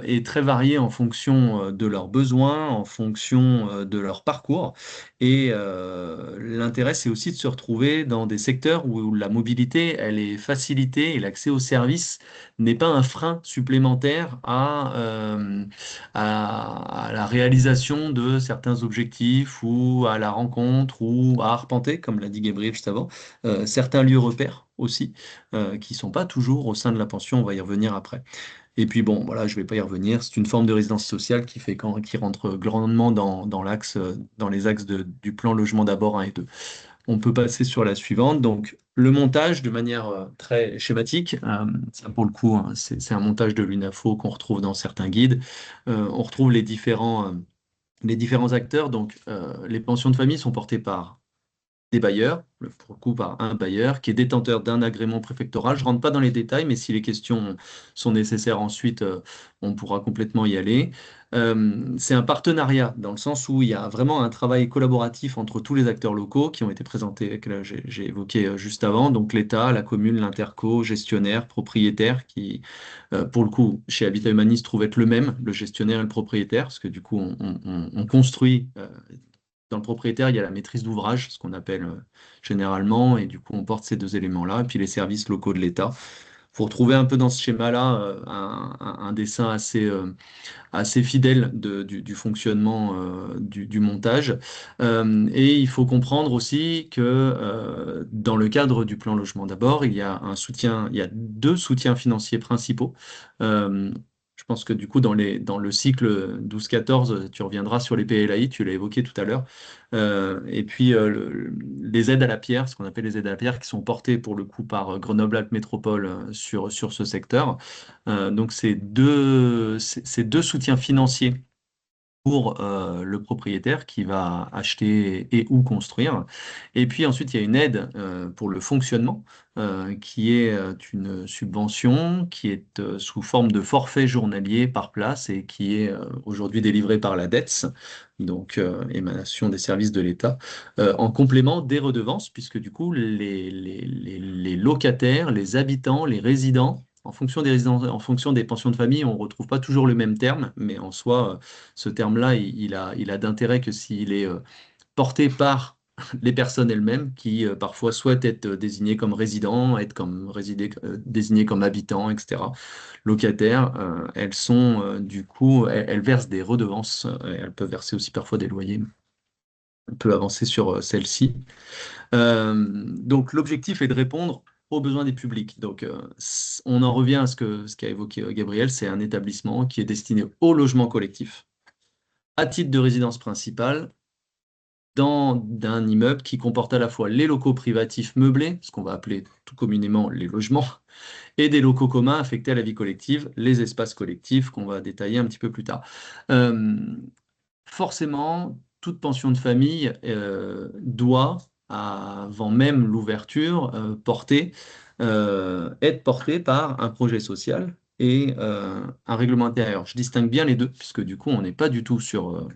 et très variés en fonction de leurs besoins, en fonction de leur parcours. Et l'intérêt, c'est aussi de se retrouver dans des secteurs où la mobilité, elle est facilitée et l'accès aux services n'est pas un frein supplémentaire à la réalisation de certains objectifs ou à la rencontre ou à arpenter, comme l'a dit Gabriel juste avant, certains lieux repères aussi, qui ne sont pas toujours au sein de la pension, on va y revenir après. Et puis bon, voilà, je ne vais pas y revenir, c'est une forme de résidence sociale qui rentre grandement dans les axes du plan logement d'abord 1 et 2. On peut passer sur la suivante. Donc, le montage de manière très schématique, ça pour le coup, hein, c'est un montage de l'UNAFO qu'on retrouve dans certains guides. On retrouve les différents acteurs. Donc, les pensions de famille sont portées par des bailleurs, pour le coup par un bailleur, qui est détenteur d'un agrément préfectoral. Je ne rentre pas dans les détails, mais si les questions sont nécessaires ensuite, on pourra complètement y aller. C'est un partenariat, dans le sens où il y a vraiment un travail collaboratif entre tous les acteurs locaux qui ont été présentés, que j'ai évoqué juste avant, donc l'État, la commune, l'interco, gestionnaire, propriétaire, qui, pour le coup, chez Habitat Humanis, trouve être le même, le gestionnaire et le propriétaire, parce que du coup, on construit dans le propriétaire, il y a la maîtrise d'ouvrage, ce qu'on appelle généralement, et du coup, on porte ces deux éléments-là, et puis les services locaux de l'État. Faut retrouver un peu dans ce schéma-là un dessin assez fidèle du fonctionnement du montage. Et il faut comprendre aussi que dans le cadre du plan logement d'abord, il y a deux soutiens financiers principaux. Euh, je pense que du coup, dans le cycle 12-14, tu reviendras sur les PLAI, tu l'as évoqué tout à l'heure. Et puis, les aides à la pierre, ce qu'on appelle les aides à la pierre, qui sont portées pour le coup par Grenoble-Alpes Métropole sur ce secteur. Donc, ces deux soutiens financiers pour le propriétaire qui va acheter et ou construire. Et puis ensuite, il y a une aide pour le fonctionnement qui est une subvention qui est sous forme de forfait journalier par place et qui est aujourd'hui délivrée par la DETS, donc émanation des services de l'État, en complément des redevances, puisque du coup, les locataires, les habitants, les résidents, en fonction des pensions de famille, on ne retrouve pas toujours le même terme, mais en soi, ce terme-là, il a d'intérêt que s'il est porté par les personnes elles-mêmes qui parfois souhaitent être désignées comme résidents, désignées comme habitants, etc. Locataires, elles sont du coup, elles versent des redevances, elles peuvent verser aussi parfois des loyers. On peut avancer sur celle-ci. Donc l'objectif est de répondre aux besoins des publics. Donc on en revient à ce qu'a évoqué Gabriel, c'est un établissement qui est destiné au logement collectif à titre de résidence principale d'un immeuble qui comporte à la fois les locaux privatifs meublés, ce qu'on va appeler tout communément les logements, et des locaux communs affectés à la vie collective, les espaces collectifs qu'on va détailler un petit peu plus tard. Forcément, toute pension de famille doit avant même l'ouverture, être porté par un projet social et un règlement intérieur. Je distingue bien les deux, puisque du coup, on n'est pas du tout sur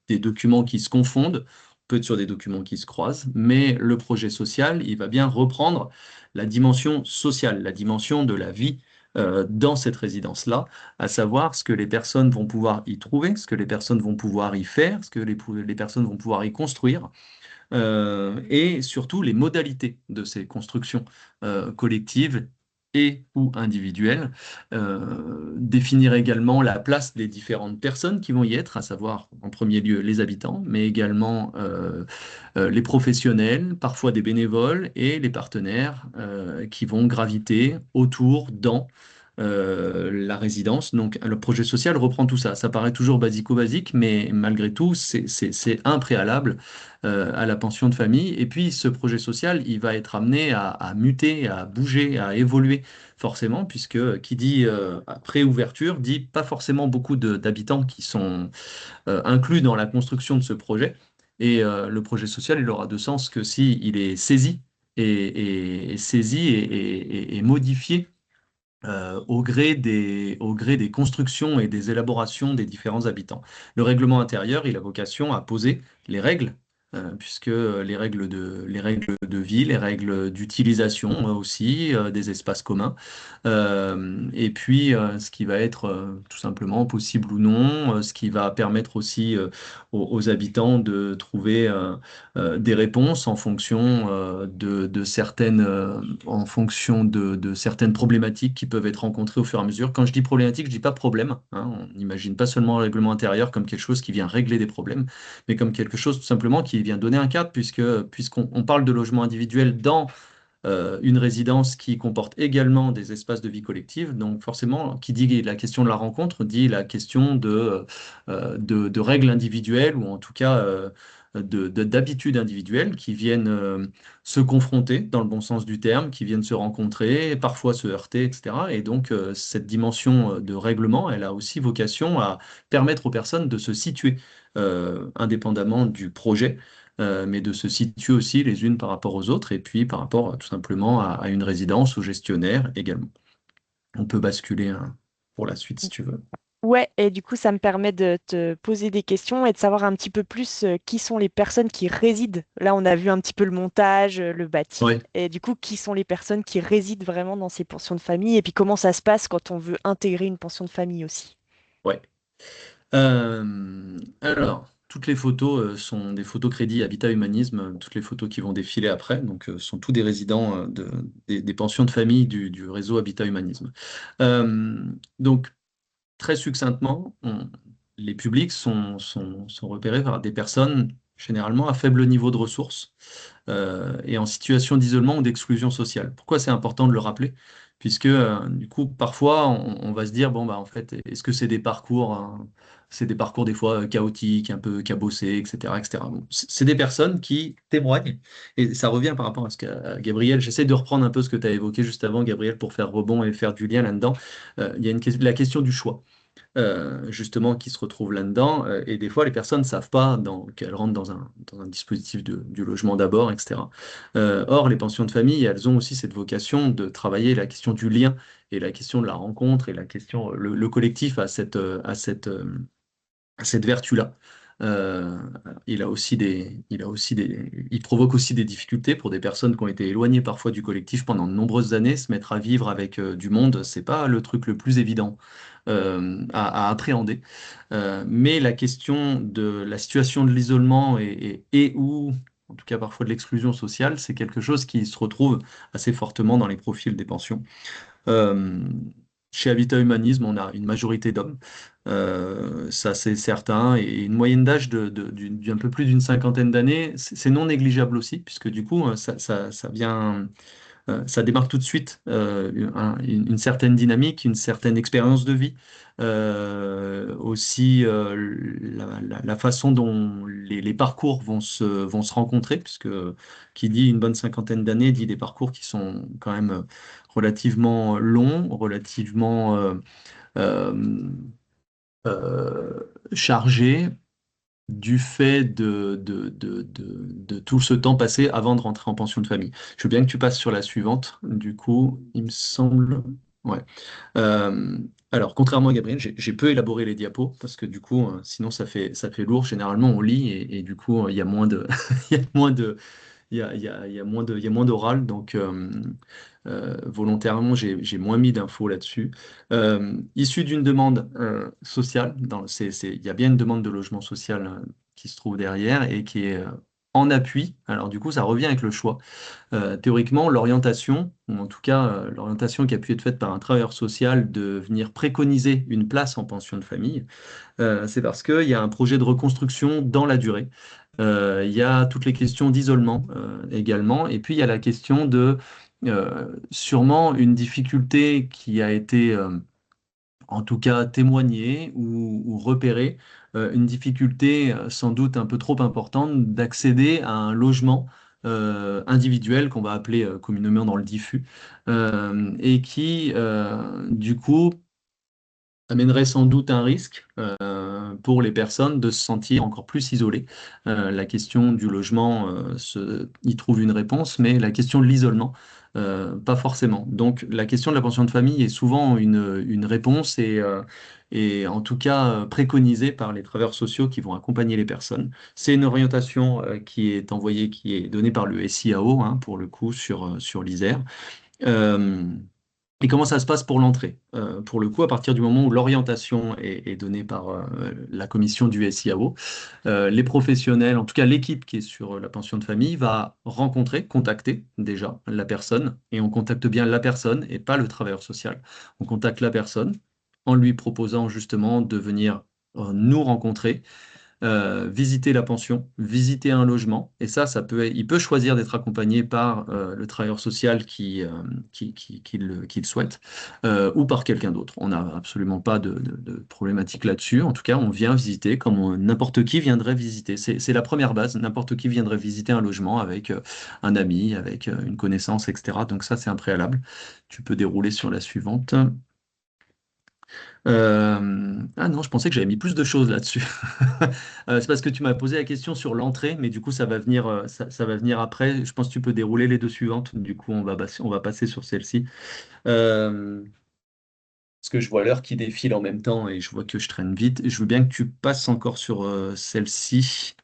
des documents qui se confondent, on peut être sur des documents qui se croisent, mais le projet social, il va bien reprendre la dimension sociale, la dimension de la vie dans cette résidence-là, à savoir ce que les personnes vont pouvoir y trouver, ce que les personnes vont pouvoir y faire, ce que les personnes vont pouvoir y construire, et surtout les modalités de ces constructions collectives et ou individuelles. Définir également la place des différentes personnes qui vont y être, à savoir en premier lieu les habitants, mais également les professionnels, parfois des bénévoles et les partenaires qui vont graviter autour dans la résidence. Donc, le projet social reprend tout ça. Ça paraît toujours basico-basique, mais malgré tout, c'est un préalable à la pension de famille. Et puis, ce projet social, il va être amené à muter, à bouger, à évoluer, forcément, puisque qui dit pré-ouverture dit pas forcément beaucoup d'habitants qui sont inclus dans la construction de ce projet. Et le projet social, il aura de sens que si il est saisi et saisi et modifié au gré des constructions et des élaborations des différents habitants. Le règlement intérieur, il a vocation à poser les règles, puisque les règles de vie, les règles d'utilisation aussi, des espaces communs, et puis ce qui va être tout simplement possible ou non, ce qui va permettre aussi aux habitants de trouver des réponses en fonction de certaines en fonction de certaines problématiques qui peuvent être rencontrées au fur et à mesure. Quand je dis problématique, je dis pas problème, hein. On n'imagine pas seulement le règlement intérieur comme quelque chose qui vient régler des problèmes, mais comme quelque chose tout simplement qui vient donner un cadre, puisqu'on parle de logement individuel dans une résidence qui comporte également des espaces de vie collective. Donc forcément, qui dit la question de la rencontre, dit la question de règles individuelles ou en tout cas d'habitudes individuelles qui viennent se confronter dans le bon sens du terme, qui viennent se rencontrer, parfois se heurter, etc. Et donc cette dimension de règlement, elle a aussi vocation à permettre aux personnes de se situer indépendamment du projet, mais de se situer aussi les unes par rapport aux autres et puis par rapport tout simplement à une résidence, au gestionnaire également. On peut basculer hein, pour la suite si tu veux. Ouais, et du coup, ça me permet de te poser des questions et de savoir un petit peu plus qui sont les personnes qui résident. Là, on a vu un petit peu le montage, le bâti, Oui, et du coup, qui sont les personnes qui résident vraiment dans ces pensions de famille, et puis comment ça se passe quand on veut intégrer une pension de famille aussi. ouais. Alors, toutes les photos sont des photos crédit Habitat Humanisme, toutes les photos qui vont défiler après, donc sont tous des résidents des pensions de famille du réseau Habitat Humanisme. Euh, donc, très succinctement, les publics sont repérés par des personnes généralement à faible niveau de ressources et en situation d'isolement ou d'exclusion sociale. Pourquoi c'est important de le rappeler? Puisque du coup, parfois, on va se dire, bon, bah, en fait, est-ce que c'est des parcours des fois chaotiques, un peu cabossés, etc., etc. Bon, c'est des personnes qui témoignent, et ça revient par rapport à ce qu'a Gabriel. J'essaie de reprendre un peu ce que tu as évoqué juste avant, Gabriel, pour faire rebond et faire du lien là-dedans. Il y a la question du choix justement, qui se retrouvent là-dedans. Et des fois, les personnes ne savent pas qu'elles rentrent dans un dispositif du logement d'abord, etc. Or, les pensions de famille, elles ont aussi cette vocation de travailler la question du lien et la question de la rencontre et la question, le collectif a cette vertu-là. Euh, il provoque aussi des difficultés pour des personnes qui ont été éloignées parfois du collectif pendant de nombreuses années. Se mettre à vivre avec du monde, c'est pas le truc le plus évident à appréhender. Mais la question de la situation de l'isolement et ou en tout cas parfois de l'exclusion sociale, c'est quelque chose qui se retrouve assez fortement dans les profils des pensions. Euh, Chez Habitat Humanisme, on a une majorité d'hommes, ça c'est certain, et une moyenne d'âge d'un peu plus d'une cinquantaine d'années, c'est non négligeable aussi, puisque du coup, ça vient, ça démarque tout de suite une certaine dynamique, une certaine expérience de vie, aussi la façon dont les parcours vont se rencontrer, puisque qui dit une bonne cinquantaine d'années dit des parcours qui sont quand même relativement longs, relativement euh, chargés, du fait de tout ce temps passé avant de rentrer en pension de famille. Je veux bien que tu passes sur la suivante. Du coup, il me semble. Ouais. Euh, alors, contrairement à Gabriel, j'ai peu élaboré les diapos parce que du coup, sinon ça fait lourd. Généralement, on lit et du coup, il y a moins de, il y a moins de, il y a moins il y a moins d'oral. Donc, volontairement, j'ai moins mis d'infos là-dessus. Issu d'une demande sociale, il y a bien une demande de logement social qui se trouve derrière et qui est en appui. Alors, du coup, ça revient avec le choix. Théoriquement, l'orientation, ou en tout cas l'orientation qui a pu être faite par un travailleur social de venir préconiser une place en pension de famille, c'est parce qu'il y a un projet de reconstruction dans la durée. Il y a toutes les questions d'isolement également, et puis il y a la question de sûrement une difficulté qui a été en tout cas témoigner ou repérer une difficulté sans doute un peu trop importante d'accéder à un logement individuel qu'on va appeler communément dans le diffus et qui du coup amènerait sans doute un risque pour les personnes de se sentir encore plus isolées. La question du logement y trouve une réponse, mais la question de l'isolement, pas forcément. Donc la question de la pension de famille est souvent une réponse et en tout cas préconisée par les travailleurs sociaux qui vont accompagner les personnes. C'est une orientation qui est envoyée, qui est donnée par le SIAO, hein, pour le coup, sur l'Isère. Euh, et comment ça se passe pour l'entrée? Pour le coup, à partir du moment où l'orientation est donnée par la commission du SIAO, les professionnels, en tout cas l'équipe qui est sur la pension de famille, va rencontrer, contacter déjà la personne, et on contacte bien la personne et pas le travailleur social. On contacte la personne en lui proposant justement de venir nous rencontrer, visiter la pension, visiter un logement, et il peut choisir d'être accompagné par le travailleur social qui le souhaite, ou par quelqu'un d'autre. On n'a absolument pas de problématique là-dessus. En tout cas, on vient visiter comme n'importe qui viendrait visiter. C'est la première base. N'importe qui viendrait visiter un logement avec un ami, avec une connaissance, etc. Donc ça, c'est un préalable. Tu peux dérouler sur la suivante. Ah non, je pensais que j'avais mis plus de choses là-dessus. C'est parce que tu m'as posé la question sur l'entrée, mais du coup, ça va venir, ça va venir après. Je pense que tu peux dérouler les deux suivantes. Du coup, on va passer sur celle-ci. Euh, Parce que je vois l'heure qui défile en même temps et je vois que je traîne vite. Je veux bien que tu passes encore sur celle-ci.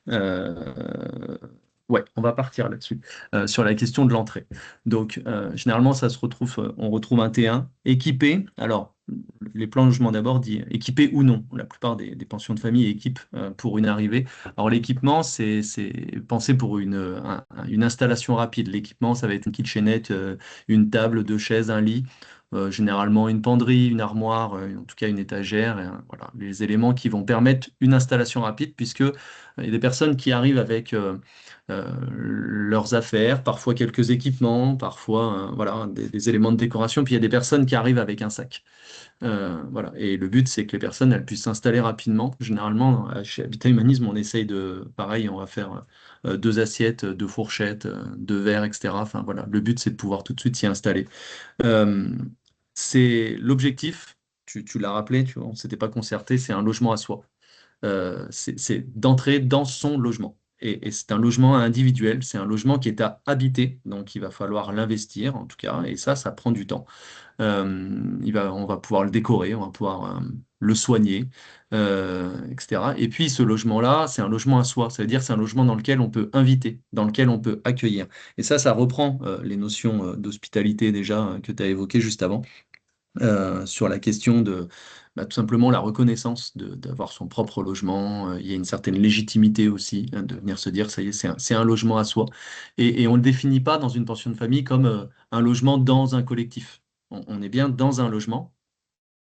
Ouais, on va partir là-dessus, sur la question de l'entrée. Donc, généralement, on retrouve un T1 équipé. Alors, les plans logement d'abord dit équipé ou non. La plupart des pensions de famille équipent pour une arrivée. Alors, l'équipement, c'est pensé pour une installation rapide. L'équipement, ça va être une kitchenette, une table, deux chaises, un lit. Généralement une penderie, une armoire, en tout cas une étagère, voilà, les éléments qui vont permettre une installation rapide, puisque il y a des personnes qui arrivent avec leurs affaires, parfois quelques équipements, parfois voilà, des éléments de décoration, puis il y a des personnes qui arrivent avec un sac. Voilà. Et le but, c'est que les personnes elles puissent s'installer rapidement. Généralement, chez Habitat Humanisme, on essaye pareil, on va faire deux assiettes, deux fourchettes, deux verres, etc. Enfin voilà, le but, c'est de pouvoir tout de suite s'y installer. Euh, c'est l'objectif, tu l'as rappelé, tu vois, on ne s'était pas concerté, c'est un logement à soi. C'est d'entrer dans son logement. Et c'est un logement individuel, c'est un logement qui est à habiter, donc il va falloir l'investir en tout cas, et ça prend du temps. On va pouvoir le décorer, on va pouvoir le soigner, etc. Et puis ce logement-là, c'est un logement à soi, ça veut dire c'est un logement dans lequel on peut inviter, dans lequel on peut accueillir. Et ça reprend les notions d'hospitalité déjà que tu as évoquées juste avant sur la question de tout simplement la reconnaissance d'avoir son propre logement. Il y a une certaine légitimité aussi hein, de venir se dire, ça y est, c'est un logement à soi. Et on ne le définit pas dans une pension de famille comme un logement dans un collectif. On est bien dans un logement,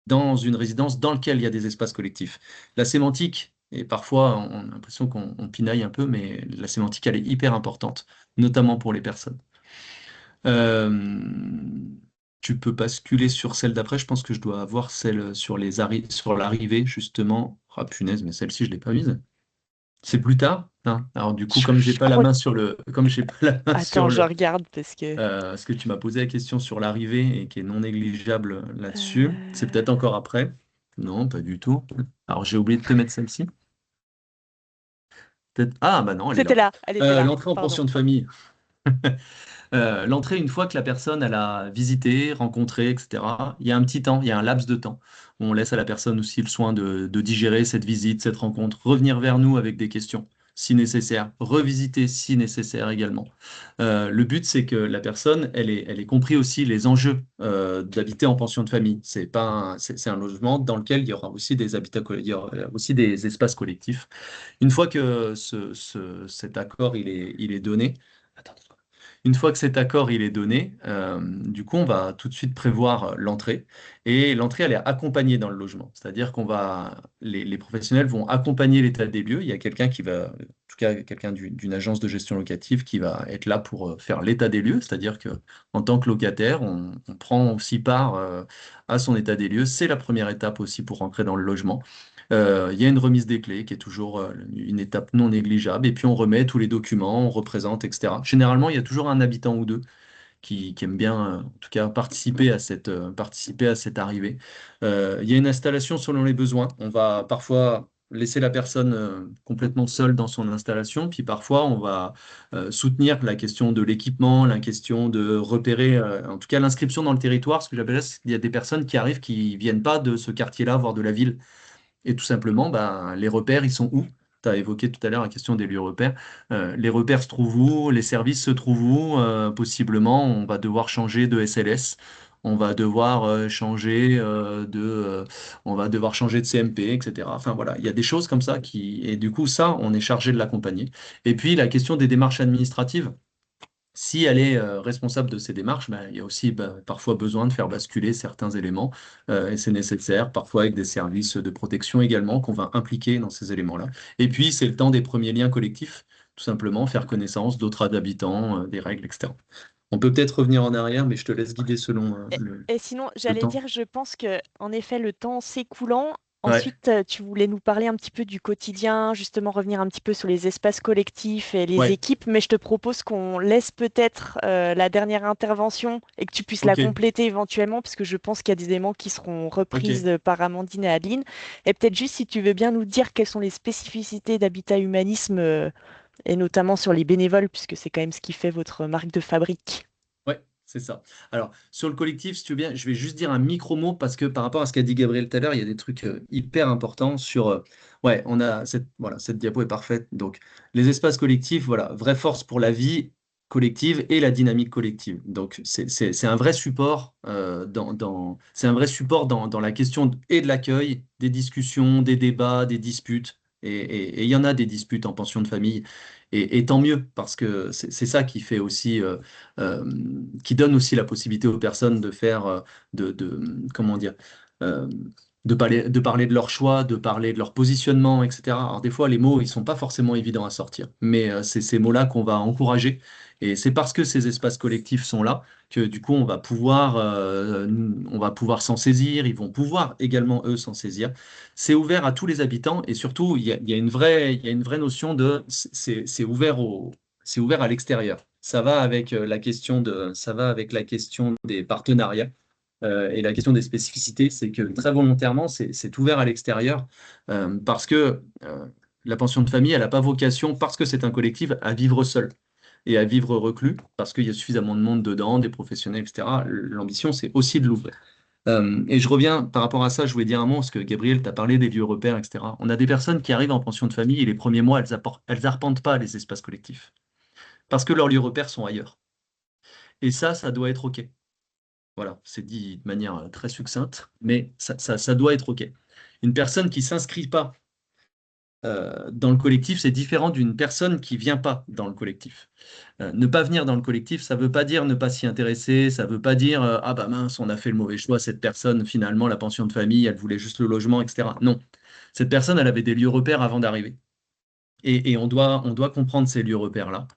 dans une résidence dans lequel il y a des espaces collectifs. La sémantique, et parfois on a l'impression qu'on pinaille un peu, mais la sémantique, elle est hyper importante, notamment pour les personnes. Euh, Tu peux basculer sur celle d'après. Je pense que je dois avoir celle sur l'arrivée, justement. Ah, punaise, mais celle-ci, je ne l'ai pas mise. C'est plus tard, hein. Alors, du coup, Je crois comme j'ai pas la main sur Attends, je regarde parce que parce que tu m'as posé la question sur l'arrivée et qui est non négligeable là-dessus. C'est euh, peut-être encore après. Non, pas du tout. Alors, j'ai oublié de te mettre celle-ci. peut-être... Ah, bah non, elle est C'était là. là, elle était là, L'entrée en pardon. pension de famille. L'entrée, une fois que la personne elle a visité, rencontré, etc., il y a un petit temps, il y a un laps de temps où on laisse à la personne aussi le soin de digérer cette visite, cette rencontre, revenir vers nous avec des questions si nécessaire, revisiter si nécessaire également. Le but, c'est que la personne, elle ait compris aussi les enjeux d'habiter en pension de famille. C'est un logement dans lequel il y aura aussi des habitats, il y aura aussi des espaces collectifs. Une fois que cet accord il est donné, attends, une fois que cet accord il est donné, du coup, on va tout de suite prévoir l'entrée. Et l'entrée, elle est accompagnée dans le logement. C'est-à-dire les professionnels vont accompagner l'état des lieux. Il y a quelqu'un qui va, en tout cas, quelqu'un d'une agence de gestion locative qui va être là pour faire l'état des lieux. C'est-à-dire que en tant que locataire, on prend aussi part à son état des lieux. C'est la première étape aussi pour rentrer dans le logement. Il y a une remise des clés qui est toujours une étape non négligeable. Et puis on remet tous les documents, on représente, etc. Généralement, il y a toujours un habitant ou deux qui aime bien, en tout cas, participer à cette arrivée. Il y a une installation selon les besoins. On va parfois laisser la personne complètement seule dans son installation, puis parfois on va soutenir la question de l'équipement, la question de repérer, en tout cas l'inscription dans le territoire. Ce que j'appelle, c'est qu'il y a des personnes qui arrivent qui viennent pas de ce quartier-là, voire de la ville. Et tout simplement, bah, les repères, ils sont où? Tu as évoqué tout à l'heure la question des lieux repères. Les repères se trouvent où? Les services se trouvent où? Possiblement, on va devoir changer de SLS. On va devoir on va devoir changer de CMP, etc. Enfin voilà, il y a des choses comme ça et du coup, ça, on est chargé de l'accompagner. Et puis, la question des démarches administratives. Si elle est responsable de ces démarches, ben, il y a aussi parfois besoin de faire basculer certains éléments, et c'est nécessaire, parfois avec des services de protection également qu'on va impliquer dans ces éléments-là. Et puis, c'est le temps des premiers liens collectifs, tout simplement, faire connaissance d'autres habitants, des règles, etc. On peut peut-être revenir en arrière, mais je te laisse guider selon Et, et sinon, le j'allais temps. dire, je pense que en effet, le temps s'écoulant, Ouais, ensuite, tu voulais nous parler un petit peu du quotidien, justement revenir un petit peu sur les espaces collectifs et les ouais, équipes, mais je te propose qu'on laisse peut-être la dernière intervention et que tu puisses la ok, compléter éventuellement, parce que je pense qu'il y a des éléments qui seront reprises ok. par Amandine et Adeline. Et peut-être juste si tu veux bien nous dire quelles sont les spécificités d'Habitat Humanisme, et notamment sur les bénévoles, puisque c'est quand même ce qui fait votre marque de fabrique. Ouais, c'est ça. Alors, sur le collectif, si tu veux bien, je vais juste dire un micro-mot parce que par rapport à ce qu'a dit Gabriel tout à l'heure, il y a des trucs hyper importants sur. Ouais, on a voilà, cette diapo est parfaite. Donc, les espaces collectifs, voilà, vraie force pour la vie collective et la dynamique collective. Donc, c'est un vrai support c'est un vrai support dans la question et de l'accueil, des discussions, des débats, des disputes. Et il y en a des disputes en pension de famille. Et tant mieux, parce que c'est ça qui fait aussi. Euh, qui donne aussi la possibilité aux personnes de faire, comment dire, euh, de parler de leur choix, de parler de leur positionnement, etc. Alors des fois, les mots, ils sont pas forcément évidents à sortir, mais c'est ces mots-là qu'on va encourager. Et c'est parce que ces espaces collectifs sont là que du coup, on va pouvoir s'en saisir, ils vont pouvoir également, eux, s'en saisir. C'est ouvert à tous les habitants et surtout, il y a une vraie notion de, c'est ouvert à l'extérieur. Ça va avec la question des partenariats et la question des spécificités. C'est que très volontairement, c'est ouvert à l'extérieur parce que la pension de famille, elle n'a pas vocation, parce que c'est un collectif, à vivre seul et à vivre reclus, parce qu'il y a suffisamment de monde dedans, des professionnels, etc. L'ambition, c'est aussi de l'ouvrir. Et je reviens par rapport à ça, je voulais dire un mot, parce que Gabriel, tu as parlé des lieux repères, etc. On a des personnes qui arrivent en pension de famille et les premiers mois, elles arpentent pas les espaces collectifs parce que leurs lieux repères sont ailleurs. Et ça doit être OK. Voilà, c'est dit de manière très succincte, mais ça doit être OK. Une personne qui s'inscrit pas dans le collectif, c'est différent d'une personne qui vient pas dans le collectif. Ne pas venir dans le collectif, ça veut pas dire ne pas s'y intéresser, ça veut pas dire ah bah mince, on a fait le mauvais choix, cette personne, finalement, la pension de famille, elle voulait juste le logement, etc. Non, cette personne, elle avait des lieux repères avant d'arriver. Et on doit comprendre ces lieux repères-là.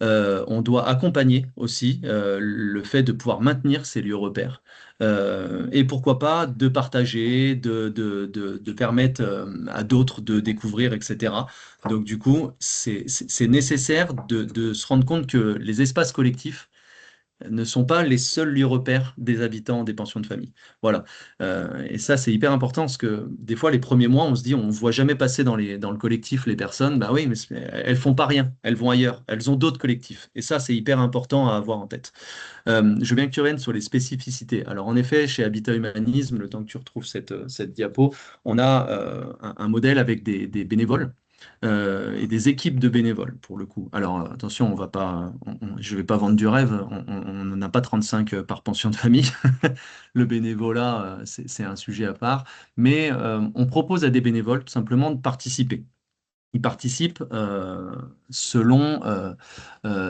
On doit accompagner aussi le fait de pouvoir maintenir ces lieux repères. Et pourquoi pas de partager, de permettre à d'autres de découvrir, etc. Donc du coup, c'est nécessaire de se rendre compte que les espaces collectifs, ne sont pas les seuls lieux repères des habitants des pensions de famille. Voilà. Et ça, c'est hyper important parce que des fois, les premiers mois, on se dit, on ne voit jamais passer dans le collectif les personnes. Bah oui, mais elles font pas rien, elles vont ailleurs, elles ont d'autres collectifs. Et ça, c'est hyper important à avoir en tête. Je veux bien que tu reviennes sur les spécificités. Alors, en effet, chez Habitat Humanisme, le temps que tu retrouves cette diapo, on a un modèle avec des bénévoles et des équipes de bénévoles, pour le coup. Alors, attention, on va pas, je ne vais pas vendre du rêve, on n'en a pas 35 par pension de famille. Le bénévolat, c'est un sujet à part. Mais on propose à des bénévoles tout simplement de participer. Ils participent selon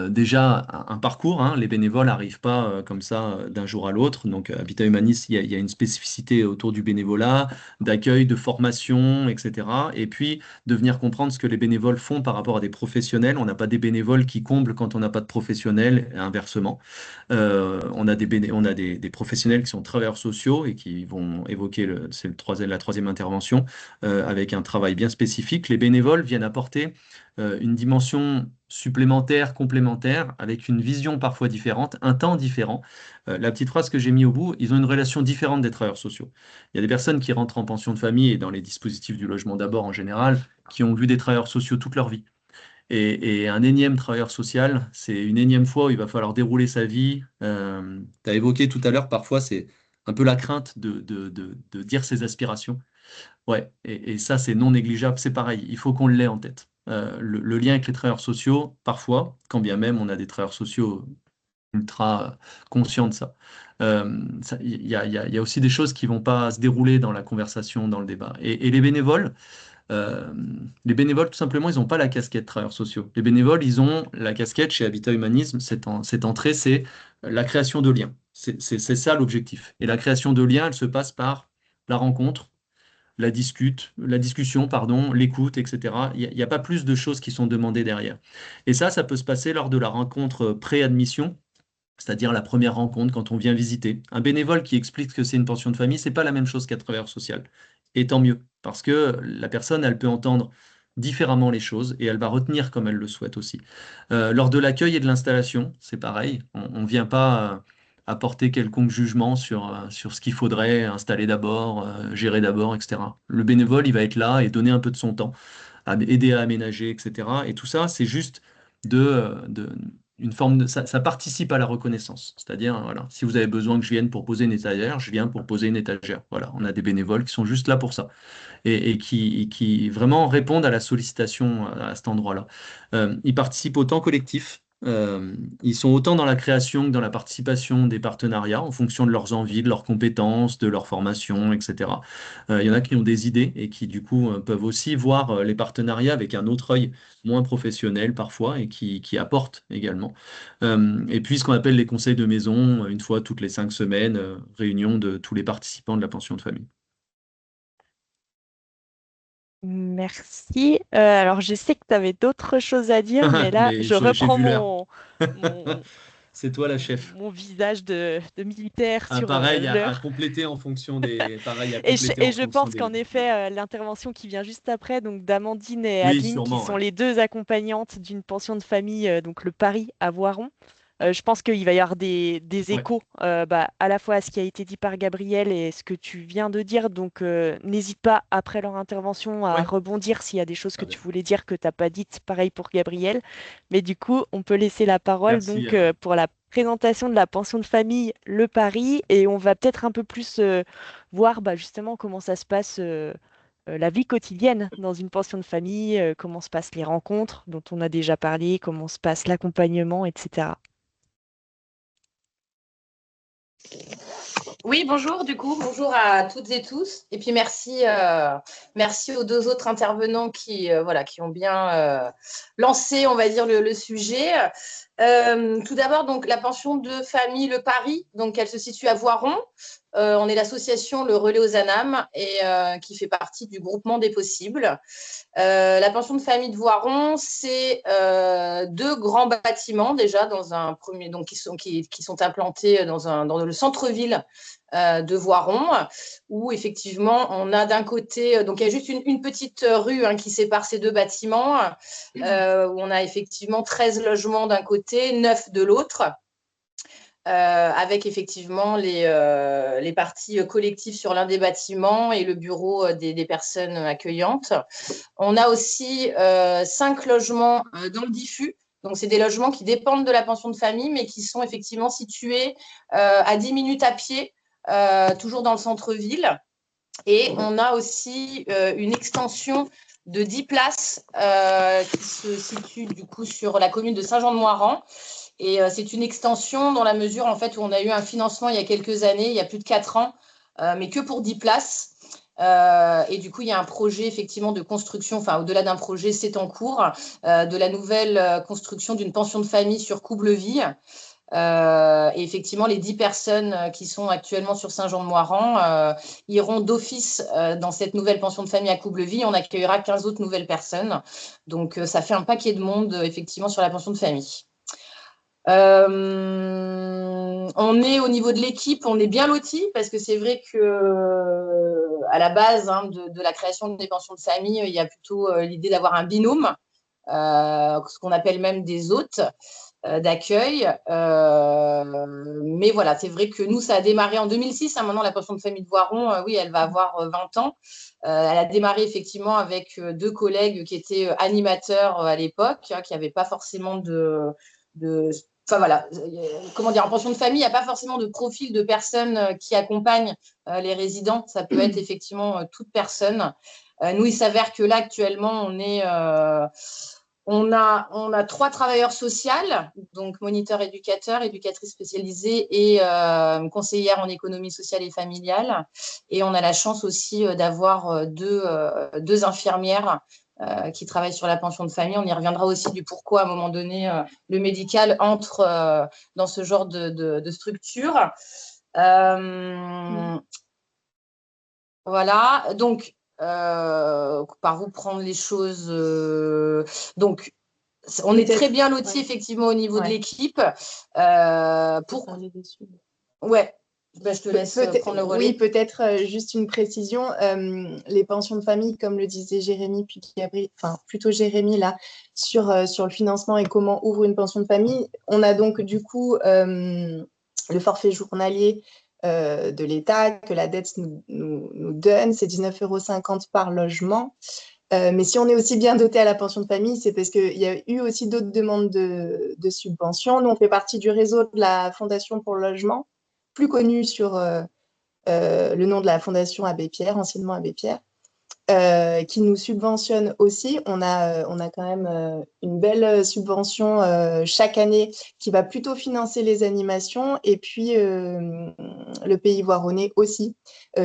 déjà un parcours. Hein. Les bénévoles n'arrivent pas comme ça d'un jour à l'autre. Donc, Habitat Humanis, il y a une spécificité autour du bénévolat, d'accueil, de formation, etc. Et puis, de venir comprendre ce que les bénévoles font par rapport à des professionnels. On n'a pas des bénévoles qui comblent quand on n'a pas de professionnels, et inversement. On a des professionnels qui sont travailleurs sociaux et qui vont évoquer, c'est la troisième intervention, avec un travail bien spécifique. Les bénévoles viennent apporter une dimension supplémentaire, complémentaire, avec une vision parfois différente, un temps différent. La petite phrase que j'ai mis au bout, ils ont une relation différente des travailleurs sociaux. Il y a des personnes qui rentrent en pension de famille et dans les dispositifs du logement d'abord en général, qui ont vu des travailleurs sociaux toute leur vie. Et un énième travailleur social, c'est une énième fois où il va falloir dérouler sa vie. Tu as évoqué tout à l'heure, parfois, c'est un peu la crainte de dire ses aspirations. Ouais, et ça, c'est non négligeable. C'est pareil, il faut qu'on l'ait en tête. Le lien avec les travailleurs sociaux, parfois, quand bien même on a des travailleurs sociaux ultra conscients de ça. Il y a aussi des choses qui vont pas se dérouler dans la conversation, dans le débat. Et euh, les bénévoles, tout simplement, ils n'ont pas la casquette travailleurs sociaux. Les bénévoles, ils ont la casquette chez Habitat Humanisme. Cette entrée, c'est la création de liens. C'est ça l'objectif. Et la création de liens, elle se passe par la rencontre, la discussion, pardon, l'écoute, etc. Il n'y a pas plus de choses qui sont demandées derrière. Et ça peut se passer lors de la rencontre pré-admission, c'est-à-dire la première rencontre quand on vient visiter. Un bénévole qui explique que c'est une pension de famille, c'est pas la même chose qu'un travailleur social. Et tant mieux, parce que la personne, elle peut entendre différemment les choses et elle va retenir comme elle le souhaite aussi. Lors de l'accueil et de l'installation, c'est pareil. On ne vient pas apporter quelconque jugement sur ce qu'il faudrait installer d'abord, gérer d'abord, etc. Le bénévole, il va être là et donner un peu de son temps, aider à aménager, etc. Et tout ça, c'est juste de une forme ça participe à la reconnaissance. C'est-à-dire, voilà, si vous avez besoin que je vienne pour poser une étagère, je viens pour poser une étagère. Voilà, on a des bénévoles qui sont juste là pour ça et qui vraiment répondent à la sollicitation à cet endroit-là. Ils participent autant collectif. Ils sont autant dans la création que dans la participation des partenariats en fonction de leurs envies, de leurs compétences, de leur formation, etc. Il y en a qui ont des idées et qui du coup peuvent aussi voir les partenariats avec un autre œil moins professionnel parfois et qui apportent également. Et puis ce qu'on appelle les conseils de maison, une fois toutes les 5 semaines, réunion de tous les participants de la pension de famille. Merci. Alors, je sais que tu avais d'autres choses à dire, mais là, Mais je j'ai reprends vu l'heure. mon, C'est toi la chef. mon visage de militaire Ah, sur pareil, à l'heure. compléter en fonction des. Pareil, à Et je, compléter et en je fonction pense des. qu'en effet, l'intervention qui vient juste après, donc d'Amandine et Oui, Adeline, qui sûrement, sont ouais. les deux accompagnantes d'une pension de famille, donc le Paris à Voiron, je pense qu'il va y avoir des Ouais, échos à la fois à ce qui a été dit par Gabriel et ce que tu viens de dire. Donc, n'hésite pas, après leur intervention, à ouais. rebondir s'il y a des choses que Très tu bien. voulais dire que tu n'as pas dites. Pareil pour Gabriel. Mais du coup, on peut laisser la parole Merci, donc, Anna. pour la présentation de la pension de famille Le Paris. Et on va peut-être un peu plus voir justement comment ça se passe. La vie quotidienne dans une pension de famille, comment se passent les rencontres dont on a déjà parlé, comment se passe l'accompagnement, etc. Oui, bonjour du coup, bonjour à toutes et tous. Et puis merci aux deux autres intervenants qui ont bien lancé, on va dire, le sujet. Tout d'abord, donc la pension de famille Le Paris, donc elle se situe à Voiron. On est l'association Le Relais aux Anames et qui fait partie du groupement des possibles. La pension de famille de Voiron, c'est deux grands bâtiments déjà dans un premier, donc qui sont implantés dans le centre-ville de Voiron, où effectivement on a d'un côté, donc il y a juste une petite rue qui sépare ces deux bâtiments, où on a effectivement 13 logements d'un côté, 9 de l'autre. avec effectivement les parties collectives sur l'un des bâtiments et le bureau des personnes accueillantes. On a aussi 5 logements dans le diffus. Donc, c'est des logements qui dépendent de la pension de famille, mais qui sont effectivement situés à 10 minutes à pied, toujours dans le centre-ville. Et on a aussi une extension de 10 places qui se situe du coup sur la commune de Saint-Jean-de-Moiran. Et c'est une extension dans la mesure en fait, où on a eu un financement il y a quelques années, il y a plus de 4 ans, mais que pour 10 places. Et du coup, il y a un projet effectivement de construction, enfin au-delà d'un projet, c'est en cours, de la nouvelle construction d'une pension de famille sur Coublevis. Et effectivement, les 10 personnes qui sont actuellement sur Saint-Jean-de-Moiran iront d'office dans cette nouvelle pension de famille à Coublevis. On accueillera 15 autres nouvelles personnes. Donc, ça fait un paquet de monde effectivement sur la pension de famille. On est au niveau de l'équipe, on est bien lotis parce que c'est vrai que à la base de la création des pensions de famille, il y a plutôt l'idée d'avoir un binôme, ce qu'on appelle même des hôtes d'accueil. Mais voilà, c'est vrai que nous, ça a démarré en 2006. Maintenant, la pension de famille de Voiron, oui, elle va avoir 20 ans. Elle a démarré effectivement avec 2 collègues qui étaient animateurs à l'époque, qui n'avaient pas forcément Enfin voilà, comment dire, en pension de famille, il n'y a pas forcément de profil de personnes qui accompagnent les résidents. Ça peut être effectivement toute personne. Nous, il s'avère que là, actuellement, on a 3 travailleurs sociaux, donc moniteur éducateur, éducatrice spécialisée et conseillère en économie sociale et familiale. Et on a la chance aussi d'avoir 2 infirmières qui travaillent sur la pension de famille. On y reviendra aussi du pourquoi, à un moment donné, le médical entre dans ce genre de structure. Voilà, donc, par où prendre les choses. Donc, on est très bien lotis, effectivement, au niveau de l'équipe. Ouais. Ben, je te laisse prendre le relais. Oui, peut-être juste une précision. Les pensions de famille, comme le disait Jérémy, puis Gabriel, enfin plutôt Jérémy là, sur le financement et comment ouvre une pension de famille, on a donc du coup le forfait journalier de l'État que la dette nous donne, c'est 19,50 € par logement. Mais si on est aussi bien doté à la pension de famille, c'est parce qu'il y a eu aussi d'autres demandes de subventions. Nous, on fait partie du réseau de la Fondation pour le logement, plus connue sur le nom de la Fondation Abbé Pierre, anciennement Abbé Pierre, qui nous subventionne aussi. On a quand même une belle subvention chaque année qui va plutôt financer les animations, et puis le Pays Voironnais aussi,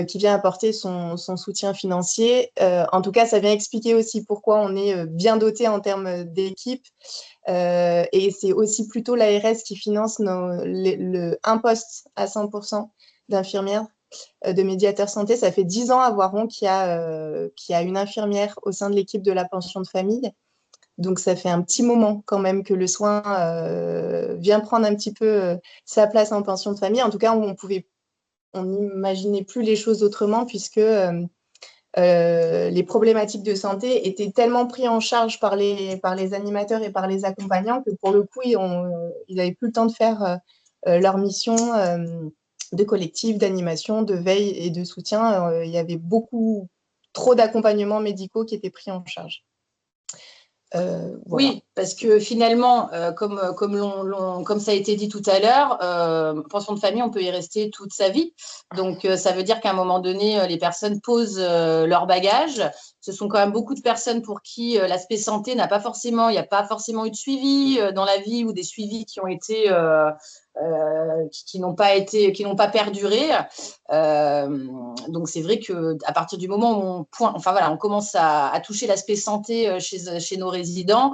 qui vient apporter son soutien financier. En tout cas, ça vient expliquer aussi pourquoi on est bien doté en termes d'équipe. Et c'est aussi plutôt l'ARS qui finance un poste à 100% d'infirmières, de médiateur santé. Ça fait 10 ans à Voiron qu'il y a une infirmière au sein de l'équipe de la pension de famille. Donc, ça fait un petit moment quand même que le soin vient prendre un petit peu sa place en pension de famille. En tout cas, on n'imaginait plus les choses autrement, puisque les problématiques de santé étaient tellement prises en charge par les animateurs et par les accompagnants que pour le coup, ils n'avaient plus le temps de faire leur mission de collectif, d'animation, de veille et de soutien. Il y avait beaucoup trop d'accompagnements médicaux qui étaient pris en charge. Voilà. Oui, parce que finalement, comme ça a été dit tout à l'heure, pension de famille, on peut y rester toute sa vie. Donc, ça veut dire qu'à un moment donné, les personnes posent leur bagage. Ce sont quand même beaucoup de personnes pour qui l'aspect santé il n'y a pas forcément eu de suivi dans la vie, ou des suivis qui ont été qui n'ont pas perduré. Donc c'est vrai que à partir du moment où on commence à toucher l'aspect santé chez nos résidents,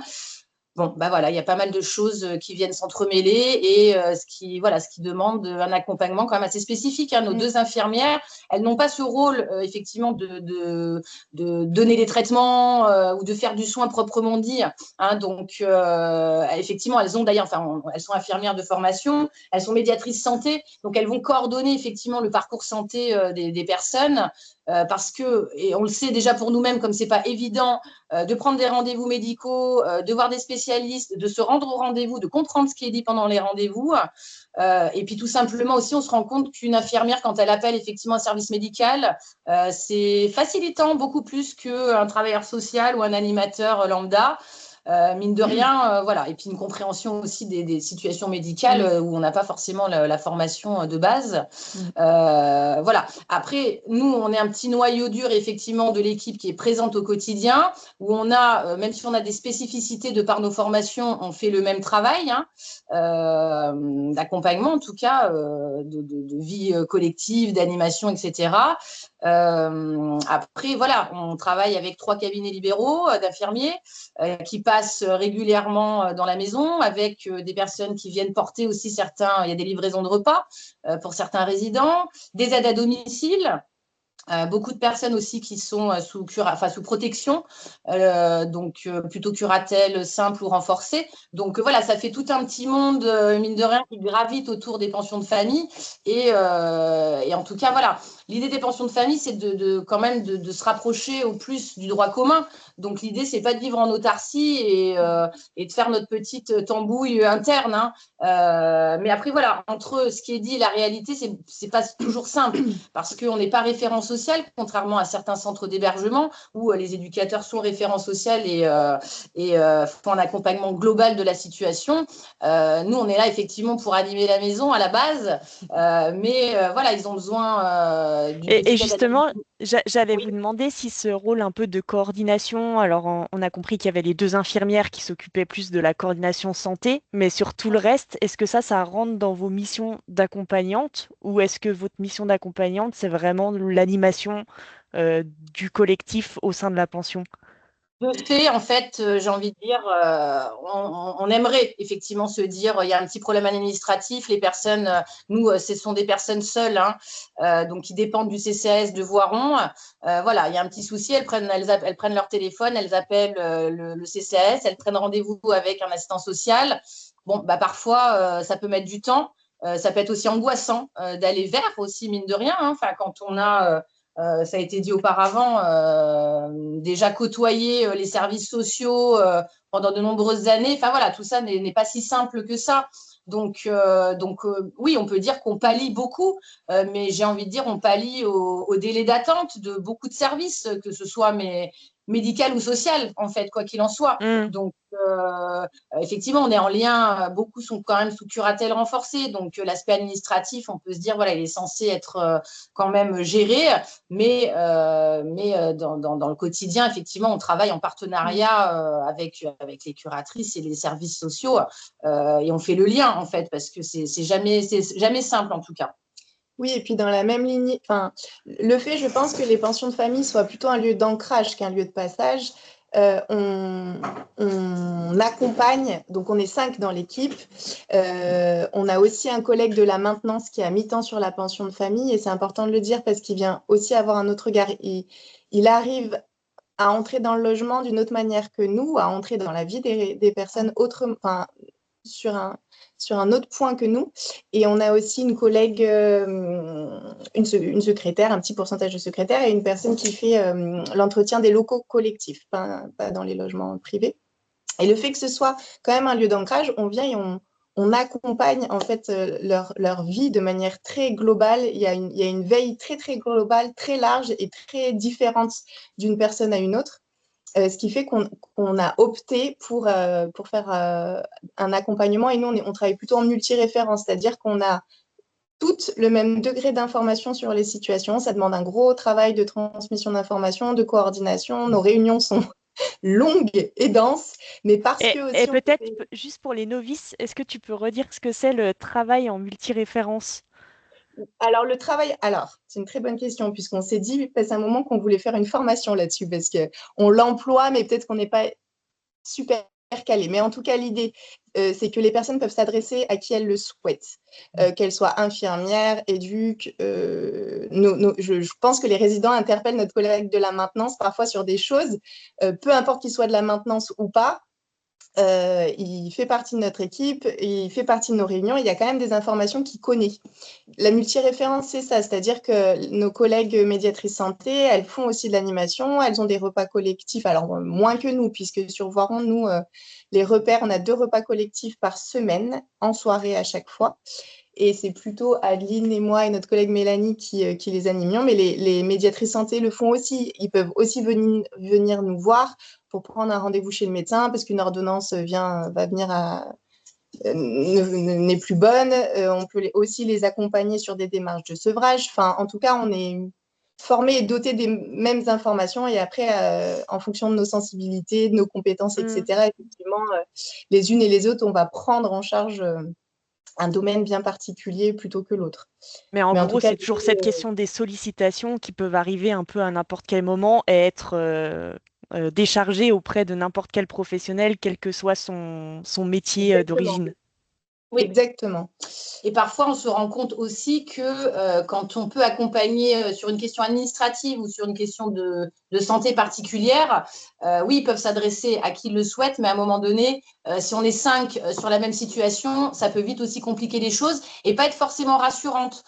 bon, bah voilà, il y a pas mal de choses qui viennent s'entremêler, et ce qui demande un accompagnement quand même assez spécifique. Nos 2 infirmières, elles n'ont pas ce rôle effectivement de donner des traitements ou de faire du soin proprement dit. Donc effectivement, elles sont infirmières de formation, elles sont médiatrices santé, donc elles vont coordonner effectivement le parcours santé des personnes. parce que, et on le sait déjà pour nous-mêmes, comme ce n'est pas évident de prendre des rendez-vous médicaux, de voir des spécialistes, de se rendre au rendez-vous, de comprendre ce qui est dit pendant les rendez-vous. Et puis tout simplement aussi, on se rend compte qu'une infirmière, quand elle appelle effectivement un service médical, c'est facilitant beaucoup plus qu'un travailleur social ou un animateur lambda. Mine de rien, voilà. Et puis une compréhension aussi des situations médicales où on n'a pas forcément la formation de base. Voilà. Après, nous, on est un petit noyau dur, effectivement, de l'équipe qui est présente au quotidien, où on a, même si on a des spécificités de par nos formations, on fait le même travail, hein, d'accompagnement, en tout cas, de vie collective, d'animation, etc. Après, voilà, on travaille avec 3 cabinets libéraux d'infirmiers qui passent régulièrement dans la maison, avec des personnes qui viennent porter aussi certains, il y a des livraisons de repas pour certains résidents, des aides à domicile. Beaucoup de personnes aussi qui sont sous protection, donc plutôt curatelle simple ou renforcée. Donc voilà, ça fait tout un petit monde, mine de rien, qui gravite autour des pensions de famille. Et en tout cas, voilà, l'idée des pensions de famille, c'est quand même de se rapprocher au plus du droit commun. Donc l'idée, c'est pas de vivre en autarcie et de faire notre petite tambouille interne, hein. Mais après, voilà, entre ce qui est dit et la réalité, c'est pas toujours simple parce qu'on n'est pas référent social, contrairement à certains centres d'hébergement où les éducateurs sont référents sociaux et font un accompagnement global de la situation. Nous, on est là effectivement pour animer la maison à la base, mais voilà, ils ont besoin d'une petite Et justement, j'allais Oui. vous demander si ce rôle un peu de coordination, alors on a compris qu'il y avait les 2 infirmières qui s'occupaient plus de la coordination santé, mais sur tout le reste, est-ce que ça rentre dans vos missions d'accompagnante ou est-ce que votre mission d'accompagnante, c'est vraiment l'animation du collectif au sein de la pension? De fait, en fait, j'ai envie de dire, on aimerait effectivement se dire, il y a un petit problème administratif, les personnes, nous, ce sont des personnes seules, hein, donc qui dépendent du CCAS de Voiron. Voilà, il y a un petit souci, elles prennent leur téléphone, elles appellent le CCAS, elles prennent rendez-vous avec un assistant social. Bon, bah, parfois, ça peut mettre du temps. Ça peut être aussi angoissant d'aller vers aussi, mine de rien, hein, quand on a ça a été dit auparavant, déjà côtoyer les services sociaux pendant de nombreuses années. Enfin voilà, tout ça n'est pas si simple que ça. Donc oui, on peut dire qu'on pallie beaucoup, mais j'ai envie de dire on pallie au délai d'attente de beaucoup de services, que ce soit médical ou social, en fait, quoi qu'il en soit. Hmm. Donc, effectivement, on est en lien, beaucoup sont quand même sous curatelle renforcée, donc l'aspect administratif, on peut se dire, voilà, il est censé être quand même géré, mais dans le quotidien, effectivement, on travaille en partenariat avec les curatrices et les services sociaux, et on fait le lien, en fait, parce que c'est jamais simple, en tout cas. Oui, et puis dans la même ligne, enfin, le fait, je pense que les pensions de famille soient plutôt un lieu d'ancrage qu'un lieu de passage. On accompagne, donc on est 5 dans l'équipe. On a aussi un collègue de la maintenance qui a mi-temps sur la pension de famille, et c'est important de le dire parce qu'il vient aussi avoir un autre regard. Il arrive à entrer dans le logement d'une autre manière que nous, à entrer dans la vie des personnes autrement, enfin, sur un autre point que nous. Et on a aussi une collègue, une secrétaire, un petit pourcentage de secrétaire, et une personne qui fait l'entretien des locaux collectifs, pas dans les logements privés. Et le fait que ce soit quand même un lieu d'ancrage, on vient et on accompagne en fait leur vie de manière très globale. Il y a une veille très, très globale, très large et très différente d'une personne à une autre. Ce qui fait qu'on a opté pour faire un accompagnement. Et nous, on travaille plutôt en multi-référence, c'est-à-dire qu'on a toutes le même degré d'information sur les situations. Ça demande un gros travail de transmission d'informations, de coordination. Nos réunions sont longues et denses, mais parce que Et aussi peut-être, juste pour les novices, est-ce que tu peux redire ce que c'est le travail en multiréférence? Alors, c'est une très bonne question, puisqu'on s'est dit, passe un moment qu'on voulait faire une formation là-dessus, parce qu'on l'emploie, mais peut-être qu'on n'est pas super calé. Mais en tout cas, l'idée, c'est que les personnes peuvent s'adresser à qui elles le souhaitent, qu'elles soient infirmières, éduques. Je pense que les résidents interpellent notre collègue de la maintenance parfois sur des choses, peu importe qu'ils soient de la maintenance ou pas. il fait partie de notre équipe, il fait partie de nos réunions, il y a quand même des informations qu'il connaît. La multiréférence, c'est ça, c'est-à-dire que nos collègues médiatrices santé, elles font aussi de l'animation, elles ont des repas collectifs, alors moins que nous, puisque sur Voiron, nous, les repères, on a 2 repas collectifs par semaine, en soirée à chaque fois. Et c'est plutôt Adeline et moi et notre collègue Mélanie qui les animions. Mais les médiatrices santé le font aussi. Ils peuvent aussi venir nous voir pour prendre un rendez-vous chez le médecin parce qu'une ordonnance n'est plus bonne. On peut aussi les accompagner sur des démarches de sevrage. Enfin, en tout cas, on est formés et dotés des mêmes informations. Et après, en fonction de nos sensibilités, de nos compétences, etc., effectivement, les unes et les autres, on va prendre en charge un domaine bien particulier plutôt que l'autre. Mais en gros, c'est toujours cette question des sollicitations qui peuvent arriver un peu à n'importe quel moment et être déchargées auprès de n'importe quel professionnel, quel que soit son métier d'origine. Oui, exactement. Et parfois, on se rend compte aussi que quand on peut accompagner sur une question administrative ou sur une question de santé particulière, oui, ils peuvent s'adresser à qui le souhaite, mais à un moment donné, si on est 5 sur la même situation, ça peut vite aussi compliquer les choses et pas être forcément rassurante.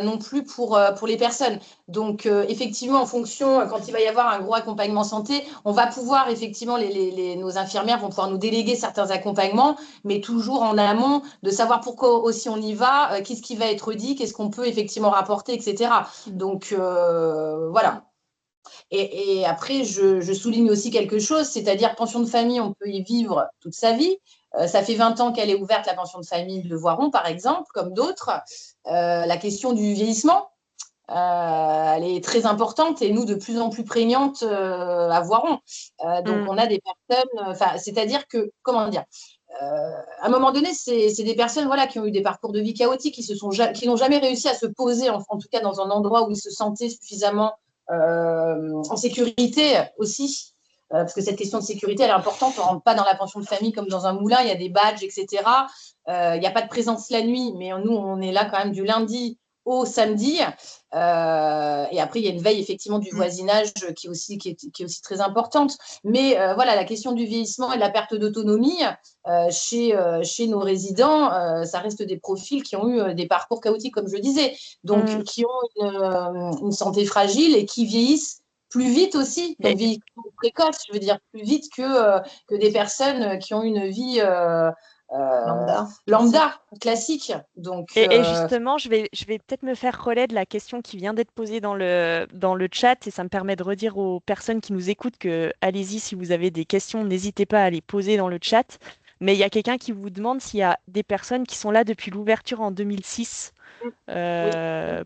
Non plus pour les personnes. Donc, effectivement, en fonction, quand il va y avoir un gros accompagnement santé, on va pouvoir, effectivement, nos infirmières vont pouvoir nous déléguer certains accompagnements, mais toujours en amont de savoir pourquoi aussi on y va, qu'est-ce qui va être dit, qu'est-ce qu'on peut effectivement rapporter, etc. Donc, voilà. Et après, je souligne aussi quelque chose, c'est-à-dire pension de famille, on peut y vivre toute sa vie. Ça fait 20 ans qu'elle est ouverte, la pension de famille de Voiron, par exemple, comme d'autres. La question du vieillissement, elle est très importante et nous, de plus en plus prégnante à Voiron. Donc, on a des personnes, c'est-à-dire que, comment dire, à un moment donné, c'est des personnes voilà, qui ont eu des parcours de vie chaotiques, qui n'ont jamais réussi à se poser, en tout cas dans un endroit où ils se sentaient suffisamment en sécurité aussi. Parce que cette question de sécurité, elle est importante. On ne rentre pas dans la pension de famille comme dans un moulin, il y a des badges, etc. Il n'y a pas de présence la nuit, mais nous, on est là quand même du lundi au samedi. Et après, il y a une veille effectivement du voisinage qui est aussi très importante. Mais voilà, la question du vieillissement et de la perte d'autonomie chez nos résidents, ça reste des profils qui ont eu des parcours chaotiques, comme je le disais, donc qui ont une santé fragile et qui vieillissent plus vite aussi, donc vieillissement précoce, je veux dire plus vite que des personnes qui ont une vie lambda, classique. Donc, et justement, je vais peut-être me faire relais de la question qui vient d'être posée dans le chat et ça me permet de redire aux personnes qui nous écoutent que allez-y, si vous avez des questions, n'hésitez pas à les poser dans le chat. Mais il y a quelqu'un qui vous demande s'il y a des personnes qui sont là depuis l'ouverture en 2006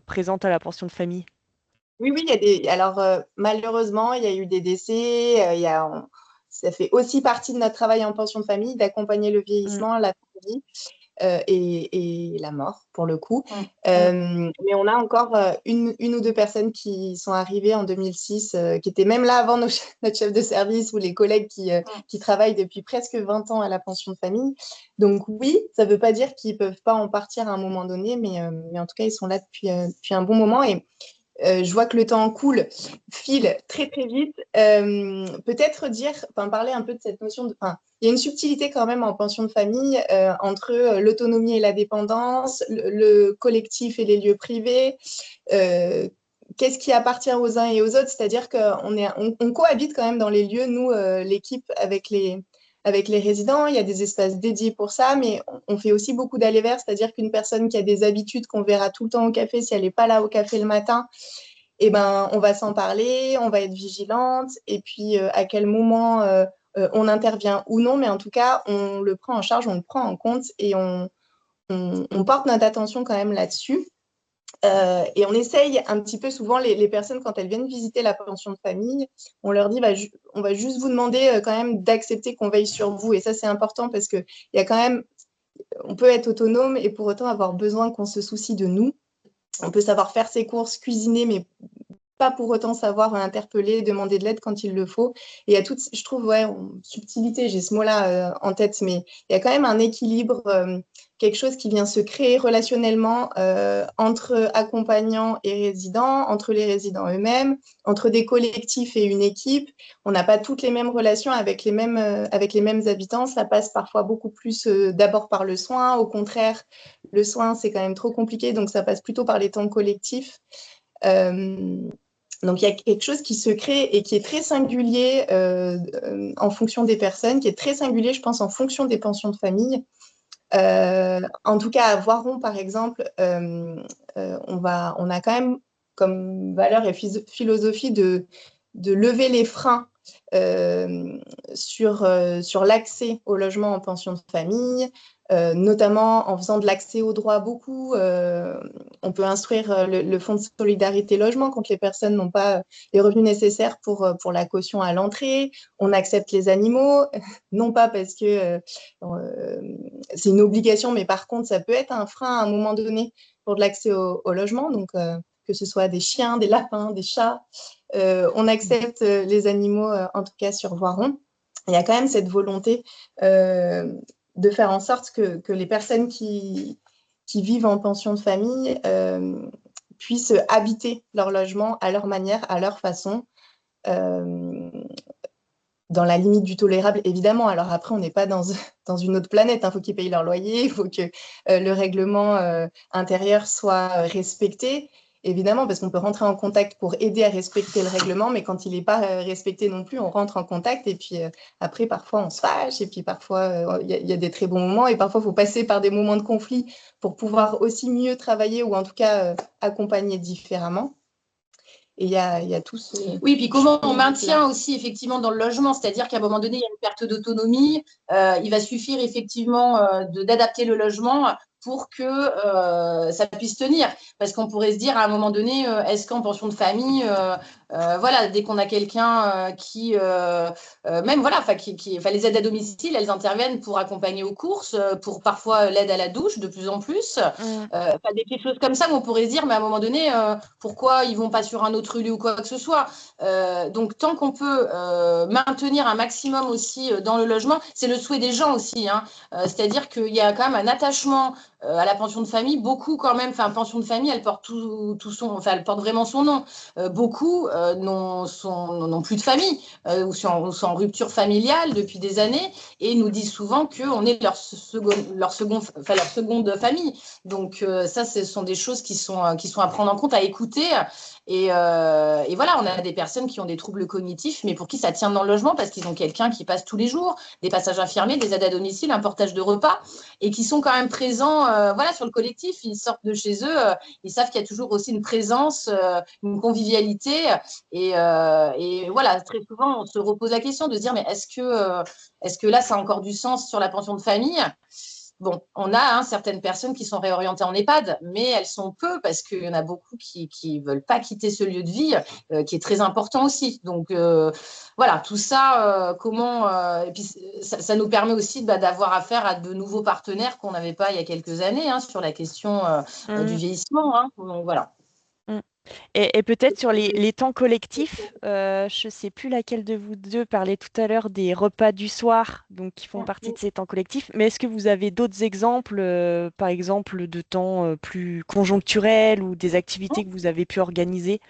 présentes à la pension de famille. Oui, il y a alors malheureusement, il y a eu des décès, ça fait aussi partie de notre travail en pension de famille d'accompagner le vieillissement, la vie et la mort pour le coup. Mais on a encore une ou deux personnes qui sont arrivées en 2006, qui étaient même là avant notre chef de service ou les collègues qui travaillent depuis presque 20 ans à la pension de famille. Donc oui, ça ne veut pas dire qu'ils ne peuvent pas en partir à un moment donné, mais en tout cas, ils sont là depuis un bon moment. Et je vois que le temps file très très vite. Peut-être parler un peu de cette notion de. Il y a une subtilité quand même en pension de famille entre l'autonomie et la dépendance, le collectif et les lieux privés. Qu'est-ce qui appartient aux uns et aux autres? C'est-à-dire qu'on cohabite quand même dans les lieux, nous, l'équipe, avec les résidents. Il y a des espaces dédiés pour ça, mais on fait aussi beaucoup d'aller-vers, c'est-à-dire qu'une personne qui a des habitudes qu'on verra tout le temps au café, si elle n'est pas là au café le matin, eh ben, on va s'en parler, on va être vigilante, et puis à quel moment on intervient ou non, mais en tout cas, on le prend en charge, on le prend en compte, et on porte notre attention quand même là-dessus. Et on essaye un petit peu souvent, les personnes, quand elles viennent visiter la pension de famille, on leur dit, on va juste vous demander quand même d'accepter qu'on veille sur vous. Et ça, c'est important parce qu'il y a quand même, on peut être autonome et pour autant avoir besoin qu'on se soucie de nous. On peut savoir faire ses courses, cuisiner, mais pas pour autant savoir interpeller, demander de l'aide quand il le faut. Et il y a toute, je trouve, subtilité, j'ai ce mot-là en tête, mais il y a quand même un équilibre quelque chose qui vient se créer relationnellement entre accompagnants et résidents, entre les résidents eux-mêmes, entre des collectifs et une équipe. On n'a pas toutes les mêmes relations avec les mêmes habitants. Ça passe parfois beaucoup plus d'abord par le soin. Au contraire, le soin, c'est quand même trop compliqué, donc ça passe plutôt par les temps collectifs. Donc, il y a quelque chose qui se crée et qui est très singulier en fonction des personnes, qui est très singulier, je pense, en fonction des pensions de famille. En tout cas, à Voiron, par exemple, on a quand même comme valeur et philosophie de lever les freins sur l'accès au logement en pension de famille, notamment en faisant de l'accès au droit beaucoup. On peut instruire le fonds de solidarité logement quand les personnes n'ont pas les revenus nécessaires pour la caution à l'entrée. On accepte les animaux, non pas parce que c'est une obligation, mais par contre, ça peut être un frein à un moment donné pour de l'accès au logement. Donc, que ce soit des chiens, des lapins, des chats, on accepte les animaux, en tout cas sur Voiron. Il y a quand même cette volonté de faire en sorte que les personnes qui vivent en pension de famille puissent habiter leur logement à leur manière, à leur façon, dans la limite du tolérable, évidemment. Alors après, on n'est pas dans une autre planète. Il faut qu'ils payent leur loyer, il faut que le règlement intérieur soit respecté, évidemment, parce qu'on peut rentrer en contact pour aider à respecter le règlement, mais quand il n'est pas respecté non plus, on rentre en contact et puis après, parfois, on se fâche et puis parfois, il y a des très bons moments et parfois, il faut passer par des moments de conflit pour pouvoir aussi mieux travailler ou en tout cas accompagner différemment. Et il y a tout ce... Oui, puis comment on maintient aussi effectivement dans le logement, c'est-à-dire qu'à un moment donné, il y a une perte d'autonomie, il va suffire effectivement d'adapter le logement pour que ça puisse tenir. Parce qu'on pourrait se dire à un moment donné, est-ce qu'en pension de famille, voilà, dès qu'on a quelqu'un qui, même voilà, les aides à domicile, elles interviennent pour accompagner aux courses, pour parfois l'aide à la douche de plus en plus, des petites choses comme ça, où on pourrait se dire, mais à un moment donné, pourquoi ils vont pas sur un autre lieu ou quoi que ce soit. Donc, tant qu'on peut maintenir un maximum aussi dans le logement, c'est le souhait des gens aussi. Hein. C'est-à-dire qu'il y a quand même un attachement à la pension de famille. Beaucoup quand même, pension de famille, elle porte elle porte vraiment son nom. Beaucoup n'ont plus de famille ou sont en rupture familiale depuis des années et nous disent souvent qu'on est leur seconde famille. Donc, ça, ce sont des choses qui sont à prendre en compte, à écouter. Et voilà, on a des personnes qui ont des troubles cognitifs, mais pour qui ça tient dans le logement parce qu'ils ont quelqu'un qui passe tous les jours, des passages infirmiers, des aides à domicile, un portage de repas, et qui sont quand même présents sur le collectif. Ils sortent de chez eux, ils savent qu'il y a toujours aussi une présence, une convivialité. Et voilà, très souvent, on se repose la question de se dire, mais est-ce que là, ça a encore du sens sur la pension de famille ? Bon, on a certaines personnes qui sont réorientées en EHPAD, mais elles sont peu parce qu'il y en a beaucoup qui ne veulent pas quitter ce lieu de vie, qui est très important aussi. Donc, voilà, tout ça, et puis ça nous permet aussi d'avoir affaire à de nouveaux partenaires qu'on n'avait pas il y a quelques années sur la question du vieillissement. Donc, voilà. Et peut-être sur les temps collectifs, je ne sais plus laquelle de vous deux parlait tout à l'heure des repas du soir, donc qui font partie de ces temps collectifs. Mais est-ce que vous avez d'autres exemples, par exemple, de temps plus conjoncturels ou des activités que vous avez pu organiser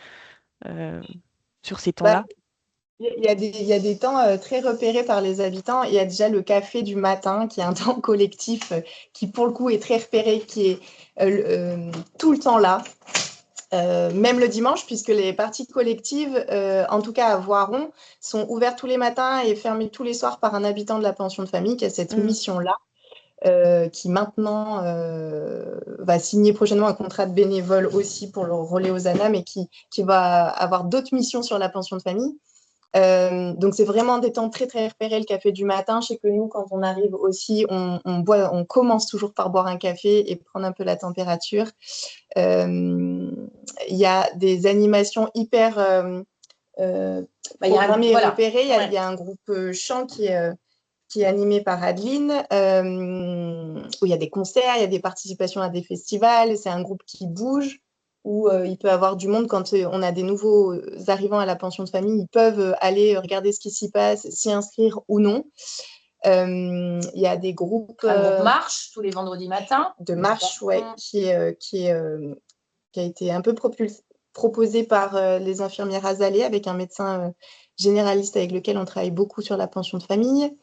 sur ces temps-là? Il y a des temps très repérés par les habitants. Il y a déjà le café du matin, qui est un temps collectif qui, pour le coup, est très repéré, qui est tout le temps là. Même le dimanche, puisque les parties collectives, en tout cas à Voiron, sont ouvertes tous les matins et fermées tous les soirs par un habitant de la pension de famille qui a cette mission-là, qui maintenant va signer prochainement un contrat de bénévole aussi pour le relais aux ANA, mais qui va avoir d'autres missions sur la pension de famille. Donc, c'est vraiment des temps très, très repérés, le café du matin. Je sais que nous, quand on arrive aussi, on commence toujours par boire un café et prendre un peu la température. Il y a des animations hyper programmées et repérées. Il y a un groupe chant qui est animé par Adeline, où il y a des concerts, il y a des participations à des festivals. C'est un groupe qui bouge, où il peut y avoir du monde quand on a des nouveaux arrivants à la pension de famille. Ils peuvent aller regarder ce qui s'y passe, s'y inscrire ou non. Il y a des groupes Un groupe marche tous les vendredis matins. de marche, ouais, qui a été un peu proposé par les infirmières Azalée avec un médecin généraliste avec lequel on travaille beaucoup sur la pension de famille.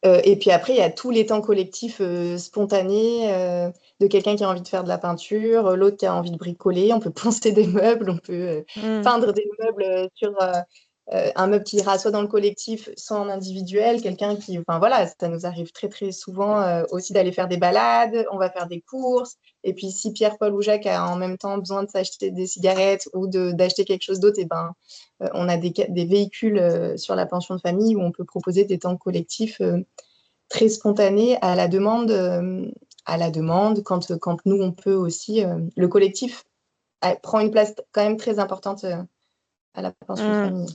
Et puis après, il y a tous les temps collectifs spontanés de quelqu'un qui a envie de faire de la peinture, l'autre qui a envie de bricoler. On peut poncer des meubles, on peut peindre des meubles sur un meuble qui ira soit dans le collectif, soit en individuel. Quelqu'un qui, enfin voilà, ça nous arrive très très souvent aussi d'aller faire des balades. On va faire des courses. Et puis si Pierre, Paul ou Jacques a en même temps besoin de s'acheter des cigarettes ou d'acheter quelque chose d'autre, et ben on a des véhicules sur la pension de famille où on peut proposer des temps collectifs très spontanés à la demande, quand nous, on peut aussi. Le collectif prend une place quand même très importante à la pension de famille.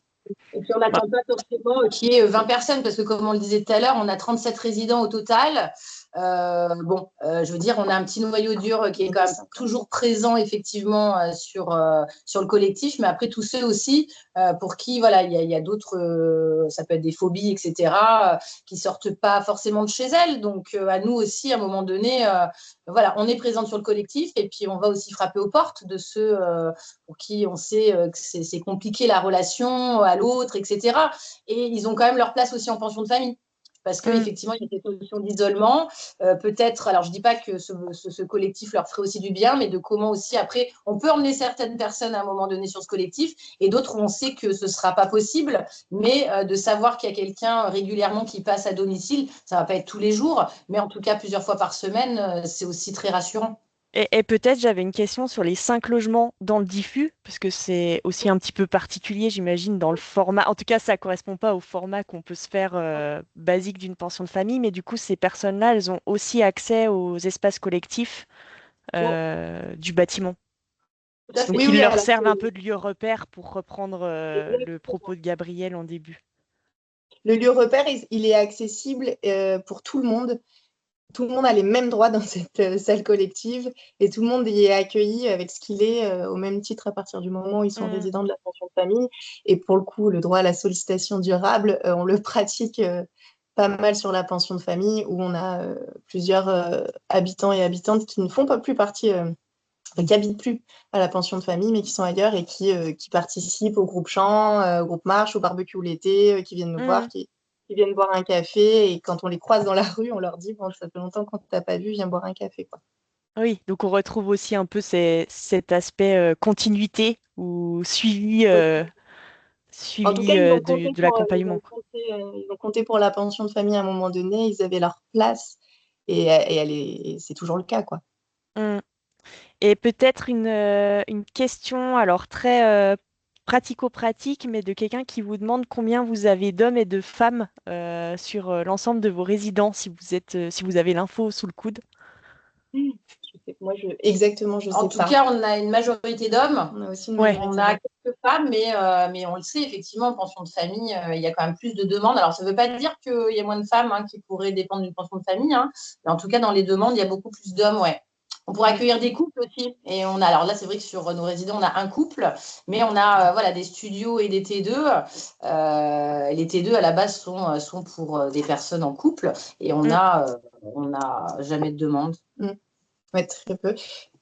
Et puis, on n'attend pas forcément qu'il y ait 20 personnes, parce que comme on le disait tout à l'heure, on a 37 résidents au total. Je veux dire, on a un petit noyau dur qui est quand même toujours présent, effectivement, sur le collectif, mais après, tous ceux aussi pour qui, voilà, il y a d'autres, ça peut être des phobies, etc., qui ne sortent pas forcément de chez elles. Donc, à nous aussi, à un moment donné, voilà, on est présente sur le collectif, et puis on va aussi frapper aux portes de ceux pour qui on sait que c'est compliqué la relation à l'autre, etc. Et ils ont quand même leur place aussi en pension de famille. Parce qu'effectivement, il y a des solutions d'isolement. Peut-être, alors je ne dis pas que ce collectif leur ferait aussi du bien, mais de comment aussi, après, on peut emmener certaines personnes à un moment donné sur ce collectif, et d'autres où on sait que ce ne sera pas possible, mais de savoir qu'il y a quelqu'un régulièrement qui passe à domicile, ça ne va pas être tous les jours, mais en tout cas plusieurs fois par semaine, c'est aussi très rassurant. Et peut-être j'avais une question sur les 5 logements dans le diffus, parce que c'est aussi un petit peu particulier, j'imagine, dans le format. En tout cas, ça ne correspond pas au format qu'on peut se faire basique d'une pension de famille, mais du coup, ces personnes-là, elles ont aussi accès aux espaces collectifs du bâtiment. Donc, Oui, ils oui, leur alors, servent un peu de lieu repère pour reprendre le propos de Gabriel en début. le lieu repère, il est accessible pour tout le monde. Tout le monde a les mêmes droits dans cette salle collective et tout le monde y est accueilli avec ce qu'il est au même titre à partir du moment où ils sont résidents de la pension de famille. Et pour le coup, le droit à la sollicitation durable, on le pratique pas mal sur la pension de famille où on a plusieurs habitants et habitantes qui ne font pas plus partie, qui n'habitent plus à la pension de famille, mais qui sont ailleurs et qui participent au groupe chant, au groupe marche, au barbecue l'été, qui viennent nous voir, qui viennent boire un café. Et quand on les croise dans la rue, on leur dit, bon, ça fait longtemps qu'on ne t'a pas vu, viens boire un café, quoi. Oui, donc on retrouve aussi un peu cet aspect continuité ou suivi, En tout cas, ils ont compté de l'accompagnement. ils ont compté pour la pension de famille à un moment donné, ils avaient leur place et c'est toujours le cas, quoi. Et peut-être une question, alors très pratico-pratique, mais de quelqu'un qui vous demande combien vous avez d'hommes et de femmes sur l'ensemble de vos résidents, si vous avez l'info sous le coude. Exactement, je sais pas. En tout cas, on a une majorité d'hommes. On a aussi une majorité On a quelques femmes, mais on le sait, effectivement, en pension de famille, il y a quand même plus de demandes. Alors, ça ne veut pas dire qu'il y a moins de femmes qui pourraient dépendre d'une pension de famille, mais en tout cas, dans les demandes, il y a beaucoup plus d'hommes, ouais. On pourrait accueillir des couples aussi. Et alors là, c'est vrai que sur nos résidents, on a un couple, mais on a voilà, des studios et des T2. Les T2, à la base, sont pour des personnes en couple. Et on n'a jamais de demande. Ouais, très peu.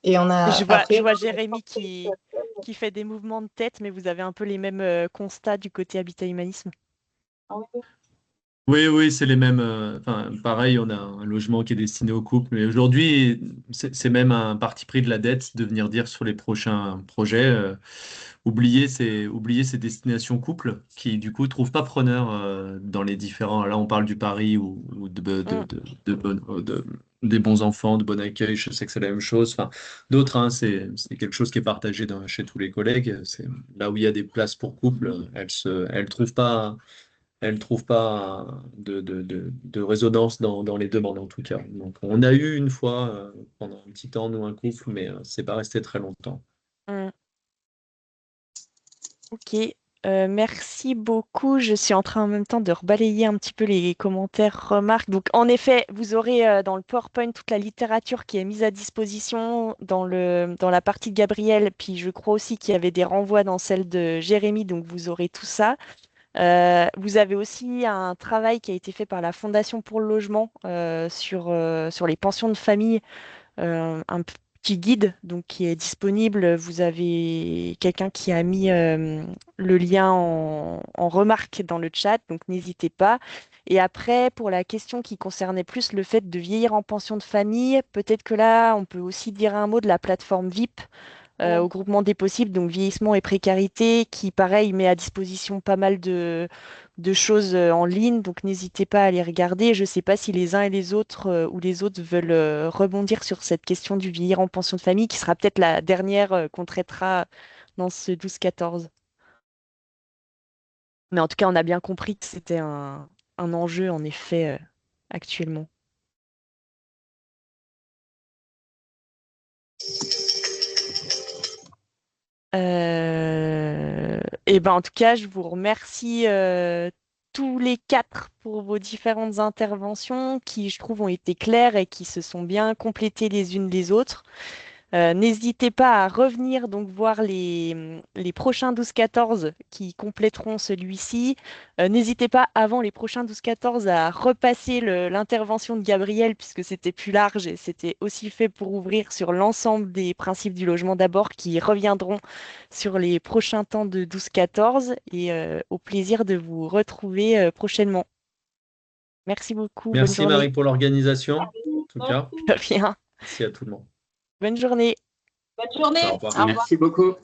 Et on a je vois Jérémy qui fait des mouvements de tête, mais vous avez un peu les mêmes constats du côté Habitat Humanisme. Oui, c'est les mêmes. Enfin, pareil, on a un logement qui est destiné aux couples. Mais aujourd'hui, c'est même un parti pris de la dette de venir dire sur les prochains projets, oublier ces destinations couples qui, du coup, trouvent pas preneur dans les différents. Là, on parle du Paris ou des bons enfants, de bon accueil. Je sais que c'est la même chose. Enfin, d'autres, hein, c'est quelque chose qui est partagé chez tous les collègues. C'est là où il y a des places pour couples, elles trouvent pas de résonance dans les demandes en tout cas. Donc on a eu une fois pendant un petit temps nous un couple, mais c'est pas resté très longtemps. Ok, merci beaucoup. Je suis en train en même temps de rebalayer un petit peu les commentaires, remarques. Donc en effet, vous aurez dans le PowerPoint toute la littérature qui est mise à disposition dans la partie de Gabriel. Puis je crois aussi qu'il y avait des renvois dans celle de Jérémy, donc vous aurez tout ça. Vous avez aussi un travail qui a été fait par la Fondation pour le logement sur les pensions de famille, un petit guide donc, qui est disponible. Vous avez quelqu'un qui a mis le lien en remarque dans le chat, donc n'hésitez pas. Et après, pour la question qui concernait plus le fait de vieillir en pension de famille, peut-être que là, on peut aussi dire un mot de la plateforme VIP au groupement des possibles, donc vieillissement et précarité, qui, pareil, met à disposition pas mal de choses en ligne, donc n'hésitez pas à les regarder. Je ne sais pas si les uns et les autres ou les autres veulent rebondir sur cette question du vieillir en pension de famille, qui sera peut-être la dernière qu'on traitera dans ce 12-14. Mais en tout cas, on a bien compris que c'était un enjeu, en effet, actuellement. Et ben en tout cas, je vous remercie tous les quatre pour vos différentes interventions qui, je trouve, ont été claires et qui se sont bien complétées les unes les autres. N'hésitez pas à revenir donc voir les prochains 12-14 qui compléteront celui-ci. N'hésitez pas avant les prochains 12-14 à repasser l'intervention de Gabriel puisque c'était plus large et c'était aussi fait pour ouvrir sur l'ensemble des principes du logement d'abord qui reviendront sur les prochains temps de 12-14 et au plaisir de vous retrouver prochainement. Merci beaucoup, bonne Merci journée. Marie pour l'organisation, en tout cas. De rien. Merci à tout le monde. Bonne journée. Bonne journée. Au revoir. Au revoir. Merci beaucoup.